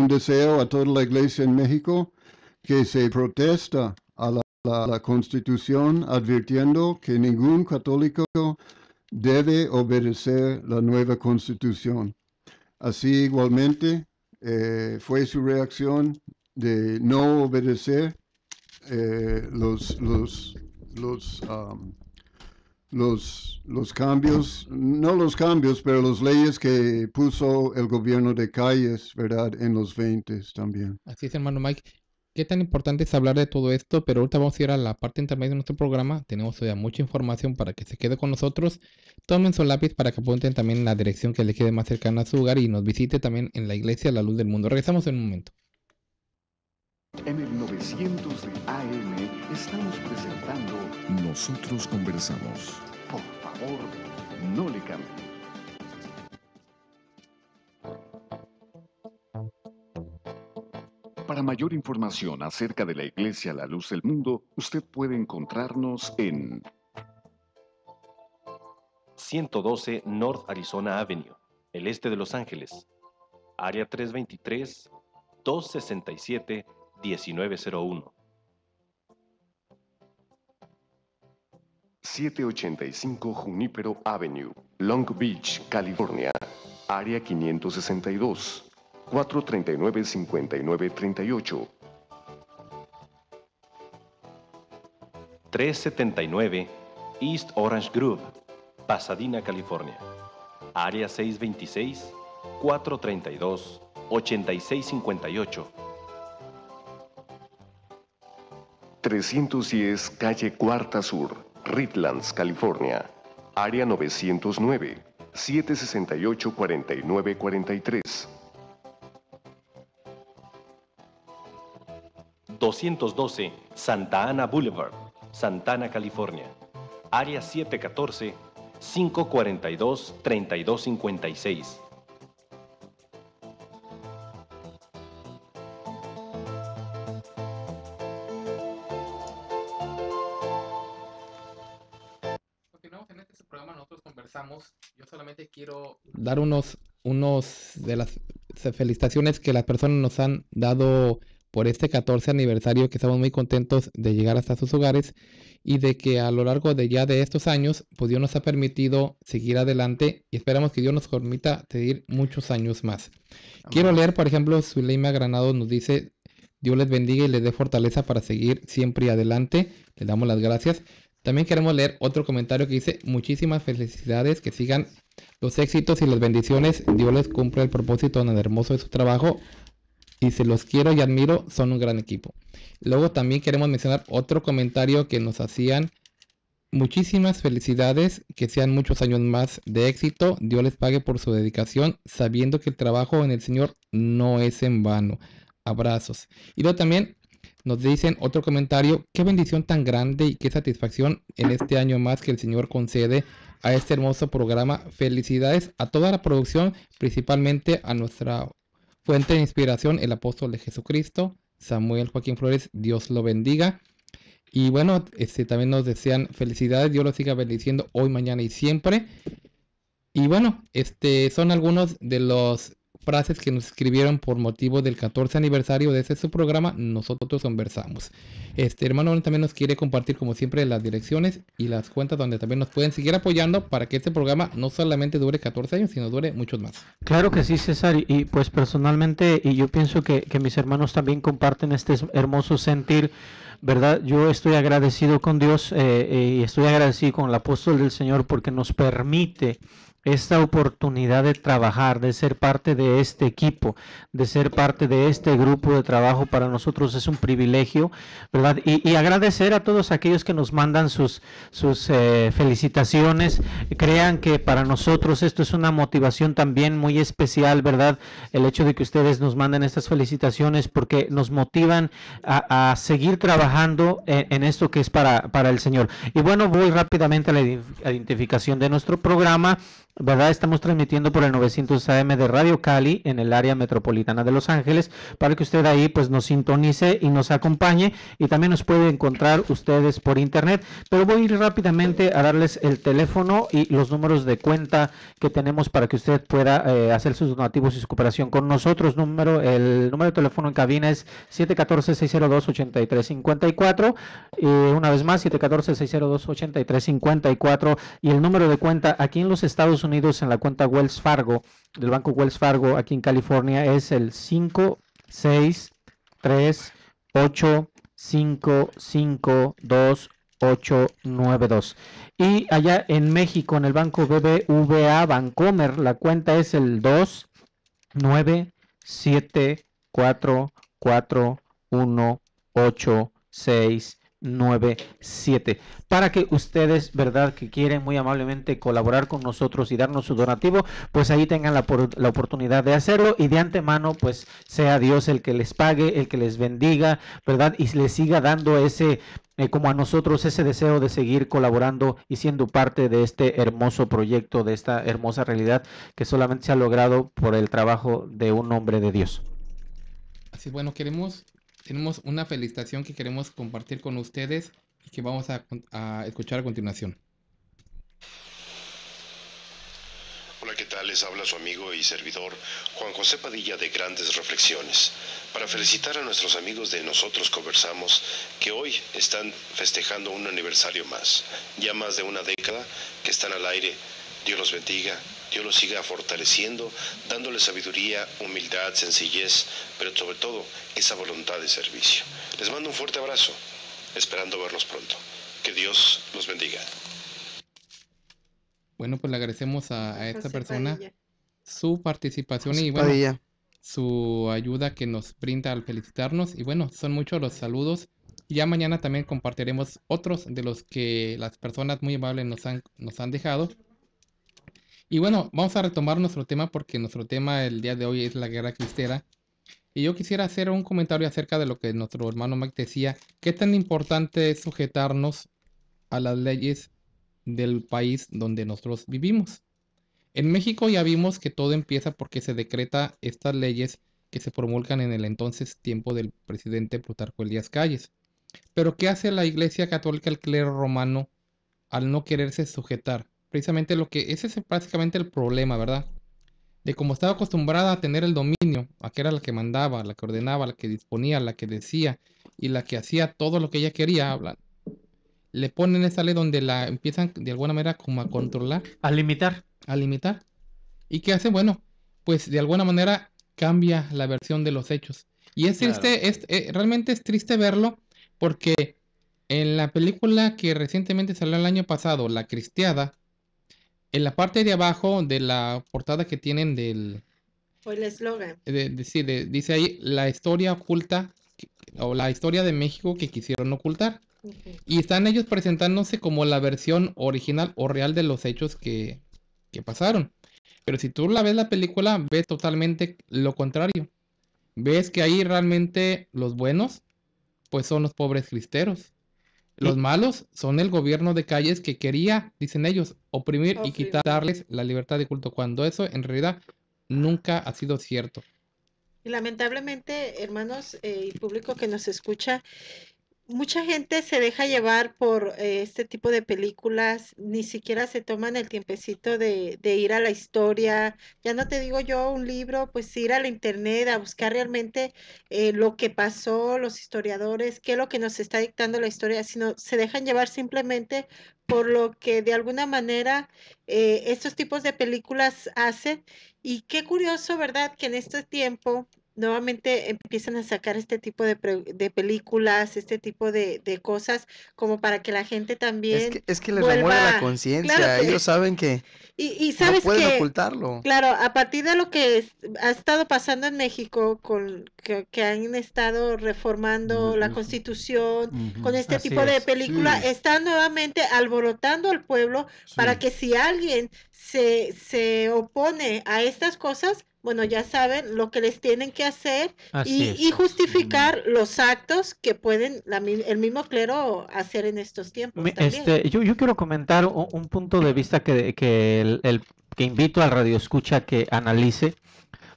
deseo a toda la Iglesia en México que se protesta a la Constitución advirtiendo que ningún católico debe obedecer la nueva Constitución. Así igualmente fue su reacción de no obedecer los cambios, no los cambios, pero las leyes que puso el gobierno de Calles, ¿verdad? En los 20 también. Así es, hermano Mike. Qué tan importante es hablar de todo esto, pero ahorita vamos a ir a la parte intermedia de nuestro programa. Tenemos todavía mucha información para que se quede con nosotros. Tomen su lápiz para que apunten también la dirección que le quede más cercana a su hogar y nos visite también en la iglesia La Luz del Mundo. Regresamos en un momento. En el 900 de AM estamos presentando Nosotros Conversamos. Por favor, no le cambie. Para mayor información acerca de la Iglesia La Luz del Mundo, usted puede encontrarnos en 112 North Arizona Avenue, el este de Los Ángeles, área 323-267-1901. 785 Junípero Avenue, Long Beach, California, área 562, 439-5938. 379 East Orange Grove, Pasadena, California, área 626-432-8658. 310 Calle Cuarta Sur, Redlands, California, área 909, 768-4943. 212 Santa Ana Boulevard, Santana, California, área 714-542-3256. Continuamos en este programa, nosotros conversamos. Yo solamente quiero Dar unos de las felicitaciones que las personas nos han dado por este 14 aniversario, que estamos muy contentos de llegar hasta sus hogares y de que a lo largo de ya de estos años, pues Dios nos ha permitido seguir adelante y esperamos que Dios nos permita seguir muchos años más. Quiero leer, por ejemplo, Zuleima Granado nos dice: Dios les bendiga y les dé fortaleza para seguir siempre adelante. Le damos las gracias. También queremos leer otro comentario que dice: muchísimas felicidades, que sigan los éxitos y las bendiciones. Dios les cumpla el propósito tan hermoso de su trabajo. Y se los quiero y admiro, son un gran equipo. Luego también queremos mencionar otro comentario que nos hacían: muchísimas felicidades, que sean muchos años más de éxito. Dios les pague por su dedicación, sabiendo que el trabajo en el Señor no es en vano. Abrazos. Y luego también nos dicen otro comentario: qué bendición tan grande y qué satisfacción en este año más que el Señor concede a este hermoso programa. Felicidades a toda la producción, principalmente a nuestra fuente de inspiración, el apóstol de Jesucristo, Samuel Joaquín Flores. Dios lo bendiga. Y bueno, también nos desean felicidades. Dios lo siga bendiciendo hoy, mañana y siempre. Y bueno, son algunos de los frases que nos escribieron por motivo del 14 aniversario de su programa Nosotros Conversamos. Hermano también nos quiere compartir, como siempre, las direcciones y las cuentas donde también nos pueden seguir apoyando para que este programa no solamente dure 14 años, sino dure muchos más. Claro que sí, César, y pues personalmente, y yo pienso que mis hermanos también comparten este hermoso sentir, ¿verdad? Yo estoy agradecido con Dios y estoy agradecido con el apóstol del Señor porque nos permite esta oportunidad de trabajar, de ser parte de este equipo, de ser parte de este grupo de trabajo. Para nosotros es un privilegio, ¿verdad? Y agradecer a todos aquellos que nos mandan sus felicitaciones. Crean que para nosotros esto es una motivación también muy especial, ¿verdad? El hecho de que ustedes nos manden estas felicitaciones, porque nos motivan a seguir trabajando en esto que es para el Señor. Y bueno, voy rápidamente a la identificación de nuestro programa, ¿verdad? Estamos transmitiendo por el 900 AM de Radio Cali en el área metropolitana de Los Ángeles, para que usted ahí pues nos sintonice y nos acompañe, y también nos puede encontrar ustedes por internet. Pero voy a ir rápidamente a darles el teléfono y los números de cuenta que tenemos para que usted pueda hacer sus donativos y su cooperación con nosotros. El número de teléfono en cabina es 714-602-8354, una vez más 714-602-8354, y el número de cuenta aquí en los Estados Unidos en la cuenta Wells Fargo, del Banco Wells Fargo aquí en California, es el 56385528892. Y allá en México, en el Banco BBVA Bancomer, la cuenta es el 297441867, para que ustedes, verdad, que quieren muy amablemente colaborar con nosotros y darnos su donativo, pues ahí tengan la oportunidad de hacerlo, y de antemano pues sea Dios el que les pague, el que les bendiga, verdad, y les siga dando ese como a nosotros ese deseo de seguir colaborando y siendo parte de este hermoso proyecto, de esta hermosa realidad que solamente se ha logrado por el trabajo de un hombre de Dios. Así, bueno, tenemos una felicitación que queremos compartir con ustedes y que vamos a escuchar a continuación. Hola, ¿qué tal? Les habla su amigo y servidor Juan José Padilla de Grandes Reflexiones, para felicitar a nuestros amigos de Nosotros Conversamos, que hoy están festejando un aniversario más, ya más de una década que están al aire. Dios los bendiga, Dios los siga fortaleciendo, dándoles sabiduría, humildad, sencillez, pero sobre todo esa voluntad de servicio. Les mando un fuerte abrazo, esperando verlos pronto. Que Dios los bendiga. Bueno, pues le agradecemos a esta José persona Padilla. su participación José y bueno, Padilla. su ayuda que nos brinda al felicitarnos. Y bueno, son muchos los saludos. Ya mañana también compartiremos otros de los que las personas muy amables nos han dejado. Y bueno, vamos a retomar nuestro tema, porque nuestro tema el día de hoy es la guerra cristera. Y yo quisiera hacer un comentario acerca de lo que nuestro hermano Mike decía. ¿Qué tan importante es sujetarnos a las leyes del país donde nosotros vivimos? En México ya vimos que todo empieza porque se decreta estas leyes que se promulgan en el entonces tiempo del presidente Plutarco Elías Calles. Pero ¿qué hace la Iglesia Católica, el clero romano, al no quererse sujetar? Precisamente ese es básicamente el problema, ¿verdad? De cómo estaba acostumbrada a tener el dominio, a que era la que mandaba, la que ordenaba, la que disponía, la que decía y la que hacía todo lo que ella quería, le ponen esa ley donde la empiezan de alguna manera como a controlar, A limitar. a limitar. ¿Y qué hace? Bueno, pues de alguna manera cambia la versión de los hechos. Y es Claro. triste, realmente es triste verlo, porque en la película que recientemente salió el año pasado, La Cristiada, en la parte de abajo de la portada que tienen O el eslogan. dice ahí la historia oculta o la historia de México que quisieron ocultar. Ujú. Y están ellos presentándose como la versión original o real de los hechos que pasaron. Pero si tú la ves la película, ves totalmente lo contrario. Ves que ahí realmente los buenos, pues son los pobres cristeros. Los malos son el gobierno de Calles, que quería, dicen ellos, oprimir y quitarles la libertad de culto, cuando eso en realidad nunca ha sido cierto. Y lamentablemente, hermanos y público que nos escucha, mucha gente se deja llevar por este tipo de películas, ni siquiera se toman el tiempecito de ir a la historia. Ya no te digo yo un libro, pues ir a la internet a buscar realmente lo que pasó, los historiadores, qué es lo que nos está dictando la historia, sino se dejan llevar simplemente por lo que de alguna manera estos tipos de películas hacen. Y qué curioso, ¿verdad? Que en este tiempo nuevamente empiezan a sacar este tipo de películas, este tipo de cosas, como para que la gente también Es que les remueve la vuelva, claro conciencia. que, Ellos saben que y no sabes pueden que, ocultarlo. claro, a partir de lo que ha estado pasando en México, que han estado reformando la Eso. Constitución, con Ujú. este Así tipo de es. película, Sí, están nuevamente alborotando al pueblo para sí. que si alguien se opone a estas cosas, bueno, ya saben lo que les tienen que hacer Así y es. justificar los actos que pueden el mismo clero hacer en estos tiempos también. Yo quiero comentar un punto de vista que invito al radioescucha que analice,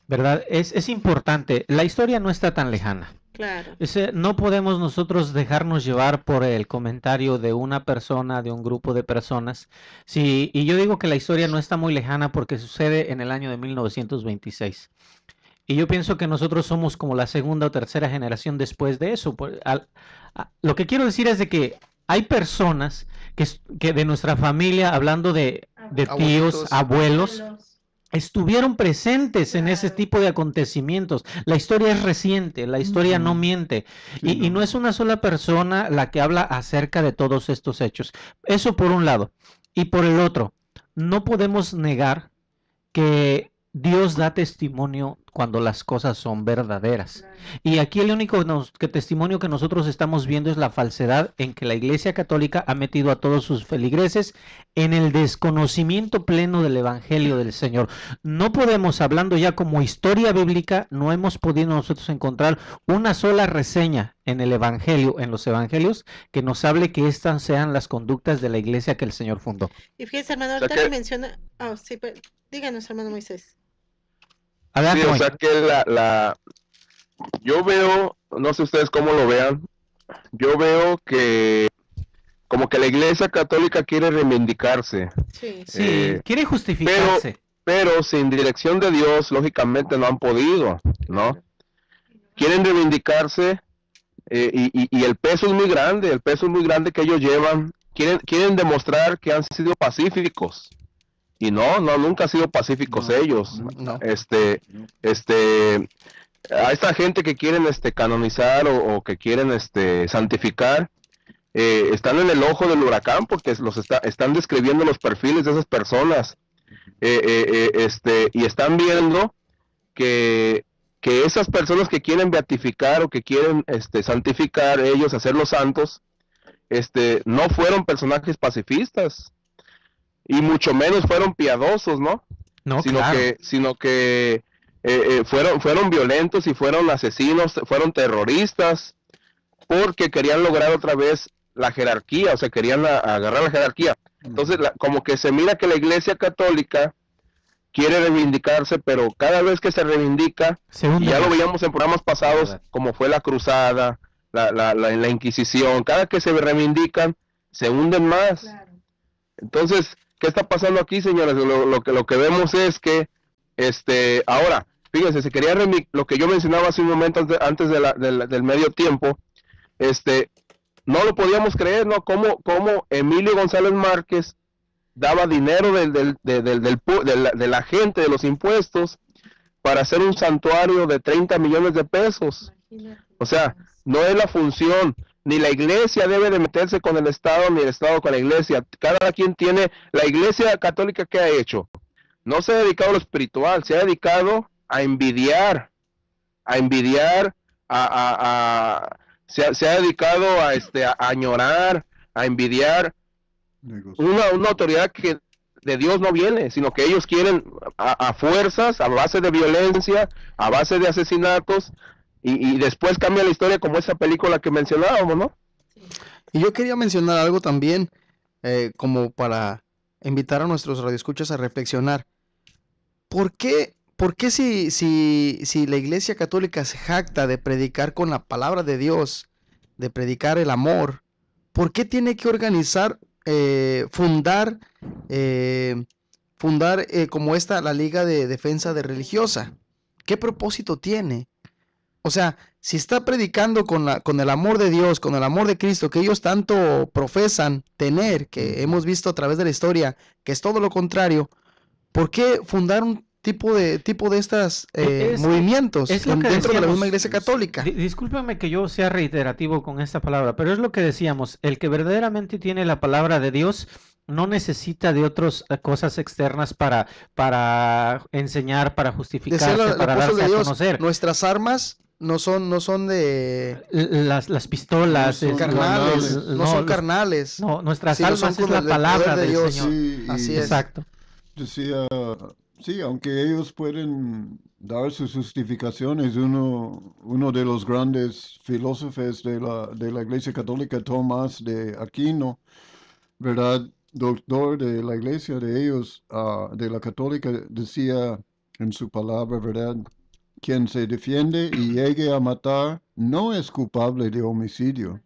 ¿verdad? Es importante. La historia no está tan lejana. Claro, No podemos nosotros dejarnos llevar por el comentario de una persona, de un grupo de personas. Sí, y yo digo que la historia no está muy lejana porque sucede en el año de 1926. Y yo pienso que nosotros somos como la segunda o tercera generación después de eso. Lo que quiero decir es de que hay personas que de nuestra familia, hablando de tíos, Abuelitos. abuelos, estuvieron presentes en ese tipo de acontecimientos. La historia es reciente, la historia no miente. Sí, Y no es una sola persona la que habla acerca de todos estos hechos. Eso por un lado. Y por el otro, no podemos negar que Dios da testimonio cuando las cosas son verdaderas. Y aquí el único testimonio que nosotros estamos viendo es la falsedad en que la Iglesia Católica ha metido a todos sus feligreses en el desconocimiento pleno del Evangelio del Señor. No podemos, hablando ya como historia bíblica, no hemos podido nosotros encontrar una sola reseña en el Evangelio, en los Evangelios, que nos hable que estas sean las conductas de la Iglesia que el Señor fundó. y fíjese, hermano, O sea ahorita que que, menciona, sí, díganos, hermano Moisés. Adelante, sí, o Moy. sea que yo veo, no sé ustedes cómo lo vean, yo veo que como que la Iglesia Católica quiere reivindicarse, Sí, Sí, quiere justificarse. pero sin dirección de Dios, lógicamente no han podido, ¿no? claro. Quieren reivindicarse y el peso es muy grande, el peso es muy grande que ellos llevan. Quieren demostrar que han sido pacíficos. Y nunca han sido pacíficos No, ellos. No. A esta gente que quieren canonizar o que quieren santificar, están en el ojo del huracán porque están describiendo los perfiles de esas personas. Y están viendo que esas personas que quieren beatificar o que quieren santificar ellos, hacerlos santos, no fueron personajes pacifistas y mucho menos fueron piadosos, ¿no? No, sino claro. que fueron violentos y fueron asesinos, fueron terroristas, porque querían lograr otra vez la jerarquía, o sea, querían agarrar la jerarquía. Entonces, como que se mira que la Iglesia Católica quiere reivindicarse, pero cada vez que se reivindica, y ya lo veíamos en programas pasados, como fue la Cruzada, la Inquisición, cada que se reivindican, se hunden más. Claro. Entonces, ¿qué está pasando aquí, señores? Lo que vemos es que, ahora, fíjense, se quería lo que yo mencionaba hace un momento antes del medio tiempo, no lo podíamos creer, ¿no? Como Emilio González Márquez daba dinero de la gente, de los impuestos, para hacer un santuario de 30 millones de pesos. O sea, no es la función, ni la iglesia debe de meterse con el Estado, ni el Estado con la iglesia. Cada quien tiene, la Iglesia Católica, ¿qué ha hecho? No se ha dedicado a lo espiritual, se ha dedicado a envidiar, se ha dedicado a añorar, a envidiar una autoridad que de Dios no viene, sino que ellos quieren a fuerzas, a base de violencia, a base de asesinatos, y después cambia la historia como esa película que mencionábamos, ¿no? Y yo quería mencionar algo también, como para invitar a nuestros radioescuchas a reflexionar. ¿Por qué si la Iglesia Católica se jacta de predicar con la palabra de Dios, de predicar el amor, por qué tiene que organizar, fundar como la Liga de Defensa de Religiosa? ¿Qué propósito tiene? O sea, si está predicando con el amor de Dios, con el amor de Cristo, que ellos tanto profesan tener, que hemos visto a través de la historia, que es todo lo contrario, ¿por qué fundar tipo de estas Es movimientos es lo que dentro de la decíamos. misma iglesia católica. Discúlpame que yo sea reiterativo con esta palabra, pero es lo que decíamos, el que verdaderamente tiene la palabra de Dios no necesita de otras cosas externas para enseñar, para Decía justificarse, el para apóstol darse de a Dios, conocer. nuestras armas no son de Las pistolas, No son carnales, carnales. no son carnales, no, nuestras sino son almas es con la el poder palabra de del Dios. Señor. Sí, Así y es. Exacto. decía, sí, aunque ellos pueden dar sus justificaciones, uno de los grandes filósofos de la Iglesia Católica, Tomás de Aquino, ¿verdad? Doctor de la Iglesia de ellos, de la Católica, decía en su palabra, ¿verdad? Quien se defiende y llegue a matar no es culpable de homicidio.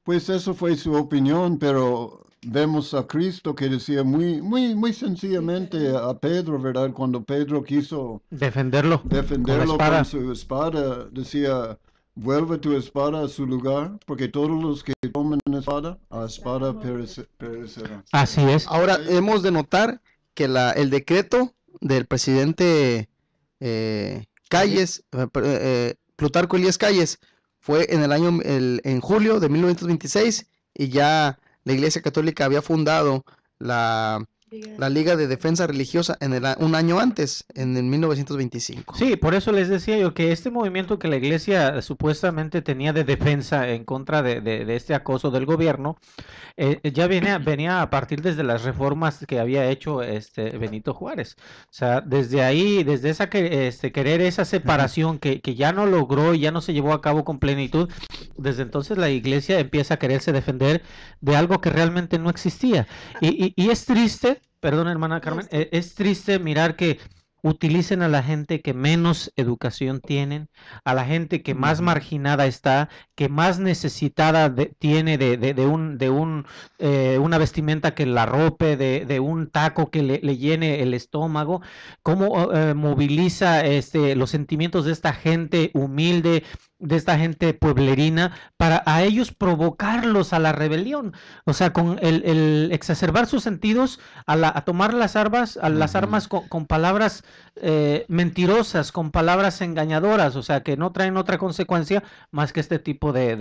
Pues eso fue su opinión, pero vemos a Cristo que decía muy sencillamente a Pedro, ¿verdad? Cuando Pedro quiso Defenderlo con la defenderlo espada. con su espada, decía, vuelve tu espada a su lugar, porque todos los que tomen espada, a espada perecerán. Así es. Ahora hemos de notar que el decreto del presidente Calles, Plutarco Elías Calles, fue en julio de 1926 y ya la Iglesia Católica había fundado la Liga de Defensa Religiosa un año antes, en el 1925. Sí, por eso les decía yo que este movimiento que la iglesia supuestamente tenía de defensa en contra de este acoso del gobierno, ya venía a partir desde las reformas que había hecho Benito Juárez. O sea, desde ahí, desde esa querer esa separación que ya no logró y ya no se llevó a cabo con plenitud, desde entonces la iglesia empieza a quererse defender de algo que realmente no existía. Y es triste, perdón hermana Carmen, es triste mirar que utilicen a la gente que menos educación tienen, a la gente que más marginada está, que más necesitada tiene de una vestimenta que la arrope, de un taco que le llene el estómago, cómo moviliza los sentimientos de esta gente humilde, de esta gente pueblerina, para a ellos provocarlos a la rebelión. O sea, con el exacerbar sus sentidos, a tomar las armas, con palabras mentirosas, con palabras engañadoras, o sea, que no traen otra consecuencia más que este tipo de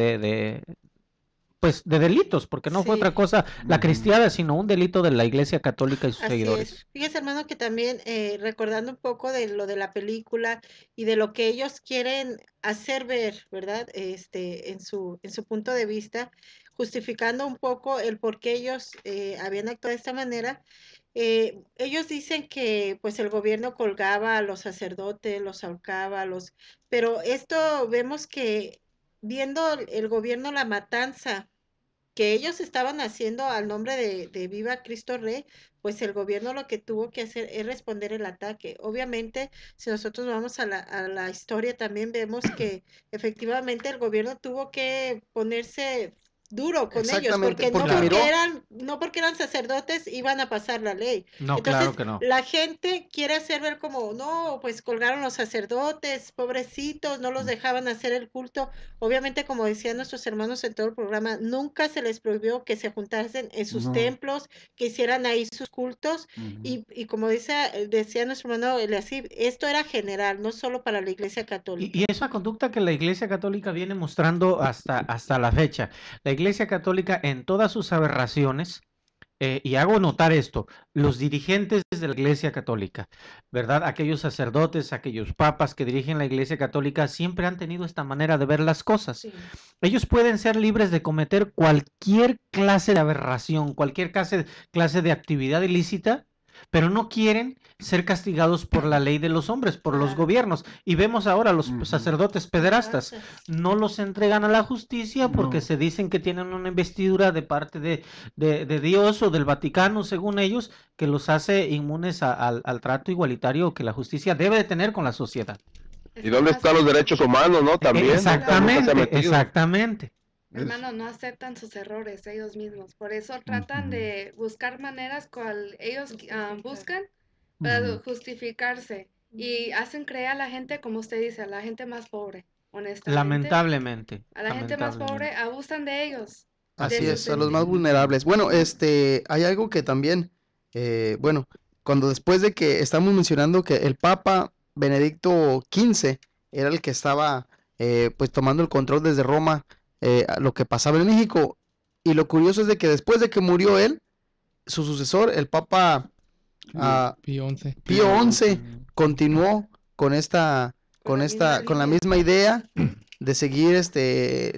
delitos, porque no fue Sí. otra cosa la cristiada, sino un delito de la Iglesia Católica y sus Así seguidores. es. Fíjese, hermano, que también recordando un poco de lo de la película y de lo que ellos quieren hacer ver, ¿verdad? En su punto de vista, justificando un poco el por qué ellos habían actuado de esta manera. Ellos dicen que pues el gobierno colgaba a los sacerdotes, los ahorcaba, pero esto vemos que viendo el gobierno la matanza que ellos estaban haciendo al nombre de Viva Cristo Rey, pues el gobierno lo que tuvo que hacer es responder el ataque. Obviamente, si nosotros vamos a la historia, también vemos que efectivamente el gobierno tuvo que ponerse duro con ellos, Exactamente, porque porque miró- no porque eran sacerdotes iban a pasar la ley. No, Entonces, claro que no. la gente quiere hacer ver como, no, pues colgaron los sacerdotes, pobrecitos, no los dejaban hacer el culto. Obviamente, como decían nuestros hermanos en todo el programa, nunca se les prohibió que se juntasen en sus No. templos, que hicieran ahí sus cultos, y como decía nuestro hermano Eliasib, esto era general, no solo para la Iglesia Católica. Y es una conducta que la Iglesia Católica viene mostrando hasta la fecha. La Iglesia Católica en todas sus aberraciones, y hago notar esto, los dirigentes de la Iglesia Católica, ¿verdad? Aquellos sacerdotes, aquellos papas que dirigen la Iglesia Católica siempre han tenido esta manera de ver las cosas. Sí. Ellos pueden ser libres de cometer cualquier clase de aberración, cualquier clase de actividad ilícita, pero no quieren ser castigados por la ley de los hombres, por los Claro. gobiernos. Y vemos ahora los sacerdotes pederastas. Gracias. No los entregan a la justicia porque No. se dicen que tienen una investidura de parte de Dios o del Vaticano, según ellos, que los hace inmunes al trato igualitario que la justicia debe de tener con la sociedad. ¿Y dónde están los derechos humanos, no? También. Nunca se ha Exactamente, metido. exactamente. Hermano, no aceptan sus errores ellos mismos, por eso tratan de buscar maneras cual ellos buscan para justificarse y hacen creer a la gente, como usted dice, a la gente más pobre, honestamente. Lamentablemente. A la gente más pobre abusan de ellos. Así de es, sus a los más vulnerables. Bueno, hay algo que también, bueno, cuando después de que estamos mencionando que el Papa Benedicto XV era el que estaba pues tomando el control desde Roma, lo que pasaba en México, y lo curioso es de que después de que murió él, su sucesor, el Papa Pío XI, continuó con la misma idea de seguir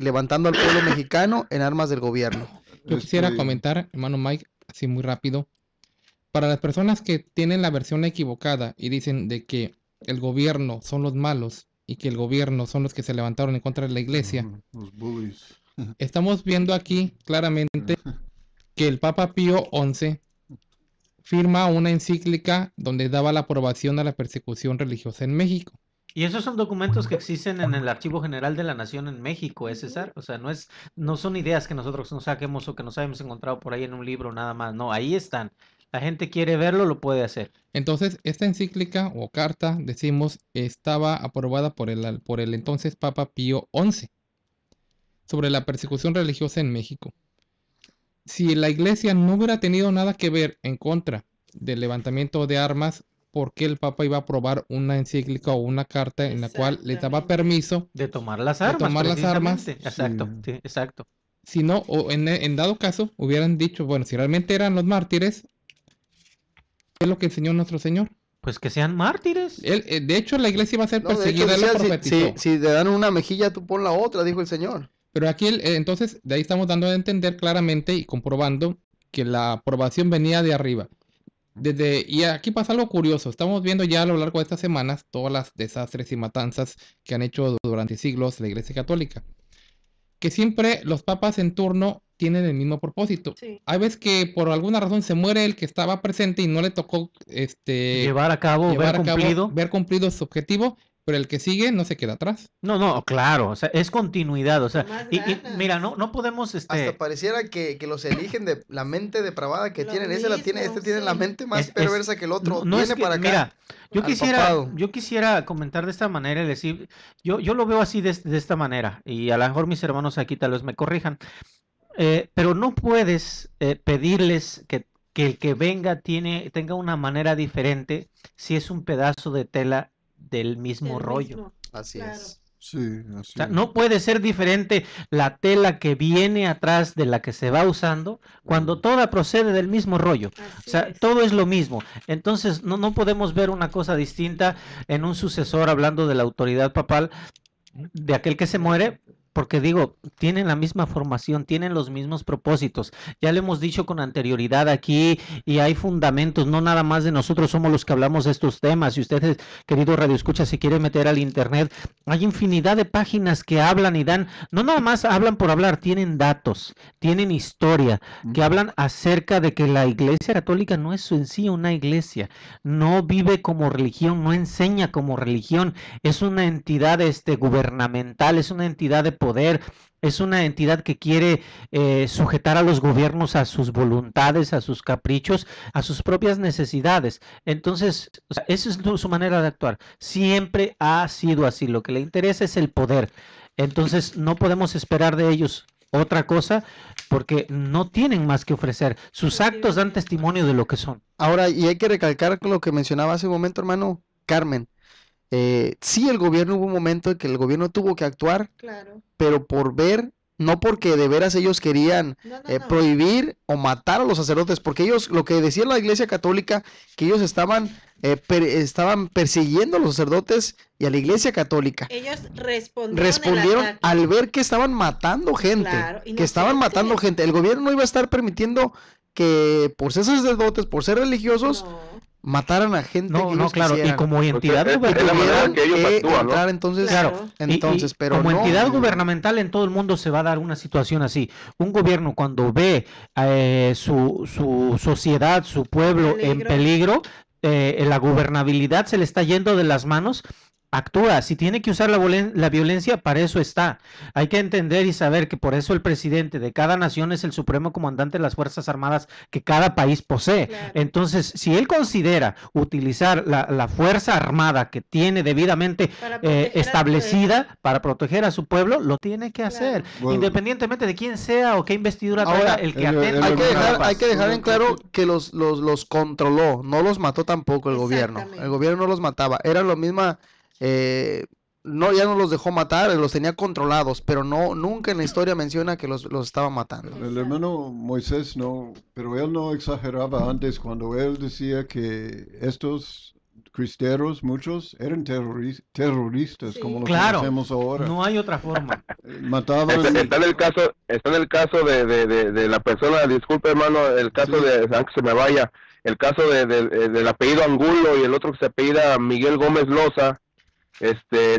levantando al pueblo mexicano en armas del gobierno. Yo quisiera comentar, hermano Mike, así muy rápido, para las personas que tienen la versión equivocada y dicen de que el gobierno son los malos y que el gobierno son los que se levantaron en contra de la iglesia, Los bullies. estamos viendo aquí claramente que el Papa Pío XI firma una encíclica donde daba la aprobación a la persecución religiosa en México. Y esos son documentos que existen en el Archivo General de la Nación en México, César? O sea, no son ideas que nosotros nos saquemos o que nos hayamos encontrado por ahí en un libro nada más. No, ahí están. La gente quiere verlo, lo puede hacer. Entonces, esta encíclica o carta, decimos, estaba aprobada por el entonces Papa Pío XI sobre la persecución religiosa en México. Si la iglesia no hubiera tenido nada que ver en contra del levantamiento de armas, ¿por qué el Papa iba a aprobar una encíclica o una carta en la cual le daba permiso de tomar las armas? Exacto, sí, exacto. Si no, o en dado caso, hubieran dicho, bueno, si realmente eran los mártires, ¿qué es lo que enseñó nuestro Señor? Pues que sean mártires. De hecho, la iglesia iba a ser perseguida. Si te dan una mejilla, tú pon la otra, dijo el Señor. Pero aquí, entonces, de ahí estamos dando a entender claramente y comprobando que la aprobación venía de arriba. Y aquí pasa algo curioso. Estamos viendo ya a lo largo de estas semanas todas las desastres y matanzas que han hecho durante siglos la Iglesia Católica. Que siempre los papas en turno tienen el mismo propósito. Sí. Hay veces que por alguna razón se muere el que estaba presente y no le tocó llevar a cabo, ver cumplido su objetivo, pero el que sigue no se queda atrás. No, claro, o sea, es continuidad, o sea, y mira, no podemos hasta pareciera que los eligen de la mente depravada que tienen. Tiene la mente más perversa que el otro. Mira, yo quisiera comentar de esta manera y decir, yo lo veo así de esta manera, y a lo mejor mis hermanos aquí tal vez me corrijan, pero no puedes pedirles que el que venga tenga una manera diferente si es un pedazo de tela del mismo rollo. Así es. Sí, así o sea, no puede ser diferente la tela que viene atrás de la que se va usando cuando toda procede del mismo rollo. Todo es lo mismo. Entonces no podemos ver una cosa distinta en un sucesor hablando de la autoridad papal de aquel que se muere. Porque digo, tienen la misma formación, tienen los mismos propósitos. Ya lo hemos dicho con anterioridad aquí y hay fundamentos, no nada más de nosotros somos los que hablamos de estos temas. Y ustedes, querido Radio Escucha, si quieren meter al internet, hay infinidad de páginas que hablan y dan, no nada más hablan por hablar, tienen datos, tienen historia, que hablan acerca de que la Iglesia Católica no es en sí una iglesia, no vive como religión, no enseña como religión, es una entidad gubernamental, es una entidad de poder, es una entidad que quiere sujetar a los gobiernos a sus voluntades, a sus caprichos, a sus propias necesidades. Entonces, esa es su manera de actuar. Siempre ha sido así. Lo que le interesa es el poder. Entonces, no podemos esperar de ellos otra cosa porque no tienen más que ofrecer. Sus actos dan testimonio de lo que son. Ahora, y hay que recalcar lo que mencionaba hace un momento, hermano Carmen. Sí, el gobierno hubo un momento en que el gobierno tuvo que actuar, pero por ver, no porque de veras ellos querían prohibir o matar a los sacerdotes, porque ellos, lo que decía la Iglesia Católica, que ellos estaban persiguiendo a los sacerdotes y a la Iglesia Católica. Ellos respondieron al ver que estaban matando gente, gente. El gobierno no iba a estar permitiendo que por ser sacerdotes, por ser religiosos, mataran a gente que ellos claro, quisieran. Y como entidad gubernamental, pero como entidad gubernamental en todo el mundo se va a dar una situación así. Un gobierno cuando ve su sociedad, su pueblo en peligro, la gobernabilidad se le está yendo de las manos, actúa. Si tiene que usar la violencia, para eso está. Hay que entender y saber que por eso el presidente de cada nación es el supremo comandante de las Fuerzas Armadas que cada país posee. Claro. Entonces, si él considera utilizar la Fuerza Armada que tiene debidamente Para proteger al establecida para proteger a su pueblo, lo tiene que hacer, Bueno. independientemente de quién sea o qué investidura Ahora, traiga el que el- atente el- Hay contra que la dejar, paz. hay que dejar en claro que los controló, no los mató tampoco el gobierno. Exactamente. El gobierno no los mataba, era lo misma, no, ya no los dejó matar, los tenía controlados, pero no, nunca en la historia menciona que los estaba matando. El hermano Moisés no, pero él no exageraba antes cuando él decía que estos cristeros, muchos, eran terroristas, Sí. como los Claro, conocemos ahora. no hay otra forma. Mataban. Está en el caso de la persona, disculpe hermano, el caso Sí. antes que se me vaya, el caso del apellido Angulo y el otro que se apellida Miguel Gómez Loza,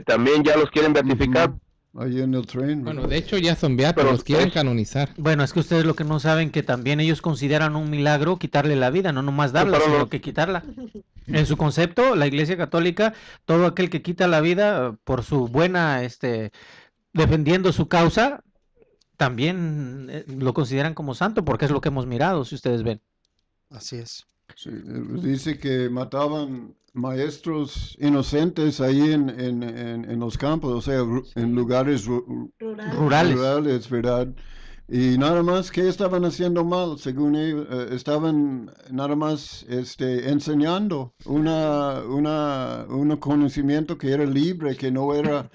también ya los quieren beatificar. Ahí en el tren. Bueno, de hecho ya son beatos, Pero los quieren es- canonizar. Bueno, es que ustedes lo que no saben que también ellos consideran un milagro quitarle la vida, no nomás darla, Pero no- sino que quitarla. En su concepto, la Iglesia Católica, todo aquel que quita la vida por su buena, defendiendo su causa, también lo consideran como santo, porque es lo que hemos mirado, si ustedes ven. Así es. Sí, dice que mataban maestros inocentes ahí en los campos, o sea, en lugares Rural. Rurales. rurales, ¿verdad? Y nada más, ¿qué estaban haciendo mal? Según ellos, estaban nada más enseñando un conocimiento que era libre, que no era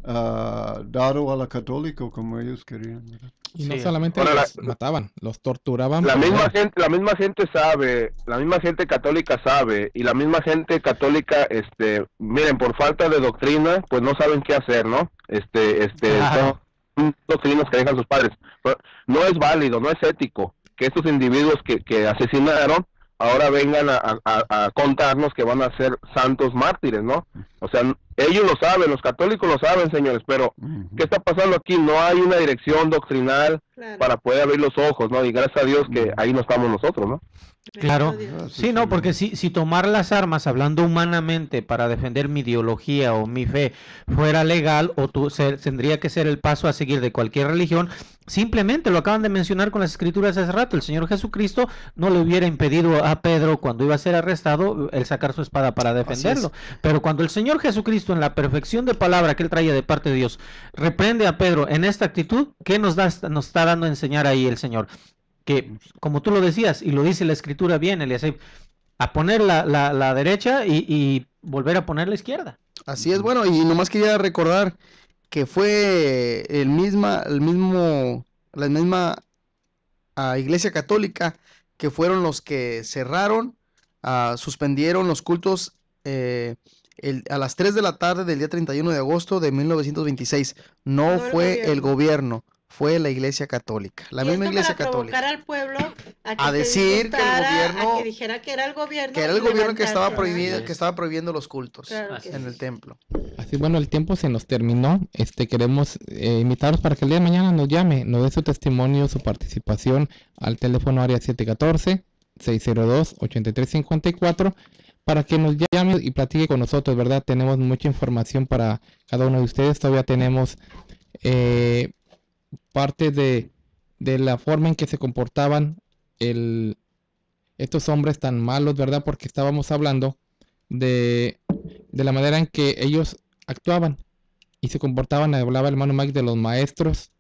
dado a la católica como ellos querían, ¿verdad? Y no Sí. solamente Ahora, los mataban, los torturaban. La misma primero. gente sabe, la misma gente católica sabe, y la misma gente católica, miren, por falta de doctrina, pues no saben qué hacer, ¿no? Claro. Son doctrinas que dejan sus padres. Pero no es válido, no es ético que estos individuos que asesinaron ahora vengan a contarnos que van a ser santos mártires, ¿no? O sea, ellos lo saben, los católicos lo saben, señores, pero ¿qué está pasando aquí? No hay una dirección doctrinal Claro. para poder abrir los ojos, ¿no? Y gracias a Dios que ahí no estamos nosotros, ¿no? Claro. Bendito Dios. Sí, no, porque si tomar las armas, hablando humanamente, para defender mi ideología o mi fe fuera legal, o tendría que ser el paso a seguir de cualquier religión, simplemente lo acaban de mencionar con las escrituras hace rato, el Señor Jesucristo no le hubiera impedido a Pedro, cuando iba a ser arrestado, el sacar su espada para defenderlo. Pero cuando el Señor Jesucristo, en la perfección de palabra que él traía de parte de Dios, reprende a Pedro en esta actitud, ¿qué nos está dando a enseñar ahí el Señor? Que, como tú lo decías, y lo dice la escritura bien, Eliasib, a poner la derecha y volver a poner la izquierda. Así es, bueno, y nomás quería recordar que fue la misma Iglesia Católica que fueron los que cerraron, suspendieron los cultos a las 3 de la tarde del día 31 de agosto de 1926. No No el fue el gobierno. gobierno, fue la Iglesia Católica, la Y misma esto Iglesia para provocar Católica. al pueblo a que A se decir que el disgustara, gobierno- a que dijera que era el gobierno, Que era el y gobierno que estaba levantarse, ¿verdad? prohibido, que estaba prohibiendo los cultos Claro que en sí. el templo. Así, bueno, el tiempo se nos terminó. Queremos invitarlos para que el día de mañana nos llame, nos dé su testimonio, su participación al teléfono área 714-602-8354 para que nos llame y platique con nosotros, ¿verdad? Tenemos mucha información para cada uno de ustedes. Todavía tenemos parte de la forma en que se comportaban estos hombres tan malos, ¿verdad? Porque estábamos hablando de la manera en que ellos actuaban y se comportaban. Hablaba el hermano Mike de los maestros.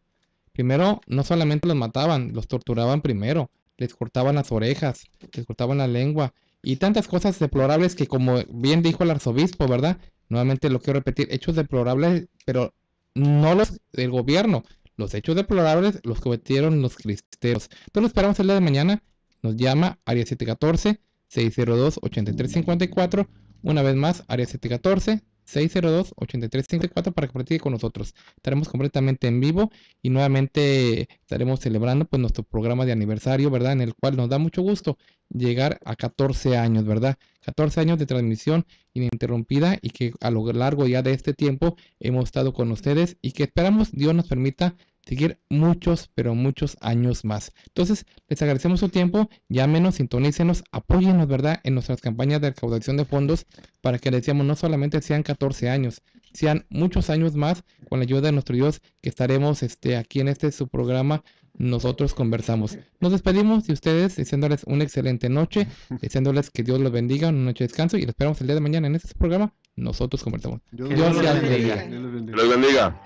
Primero, no solamente los mataban, los torturaban primero, les cortaban las orejas, les cortaban la lengua y tantas cosas deplorables que, como bien dijo el arzobispo, ¿verdad? Nuevamente lo quiero repetir, hechos deplorables, pero no los del gobierno, los hechos deplorables los cometieron los cristeros. Entonces lo esperamos el día de mañana. Nos llama área 714-602-8354. Una vez más, área 714-602-8354 para que platique con nosotros. Estaremos completamente en vivo y nuevamente estaremos celebrando pues nuestro programa de aniversario, ¿verdad? En el cual nos da mucho gusto llegar a 14 años, ¿verdad? 14 años de transmisión ininterrumpida y que a lo largo ya de este tiempo hemos estado con ustedes y que esperamos Dios nos permita seguir muchos, pero muchos años más. Entonces, les agradecemos su tiempo, llámenos, sintonícenos, apóyennos, ¿verdad?, en nuestras campañas de recaudación de fondos para que, decíamos, no solamente sean 14 años, sean muchos años más, con la ayuda de nuestro Dios, que estaremos aquí en su programa, Nosotros Conversamos. Nos despedimos de ustedes, deseándoles una excelente noche, deseándoles que Dios los bendiga, una noche de descanso, y les esperamos el día de mañana en este programa, Nosotros Conversamos. Dios los bendiga. Dios los bendiga.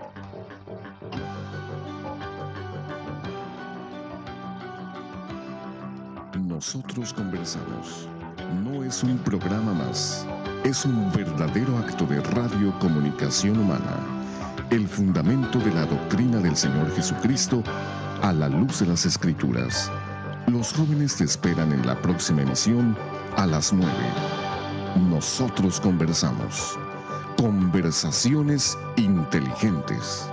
Nosotros Conversamos no es un programa más, es un verdadero acto de radiocomunicación humana, el fundamento de la doctrina del Señor Jesucristo a la luz de las Escrituras. Los jóvenes te esperan en la próxima emisión a las 9. Nosotros Conversamos. Conversaciones inteligentes.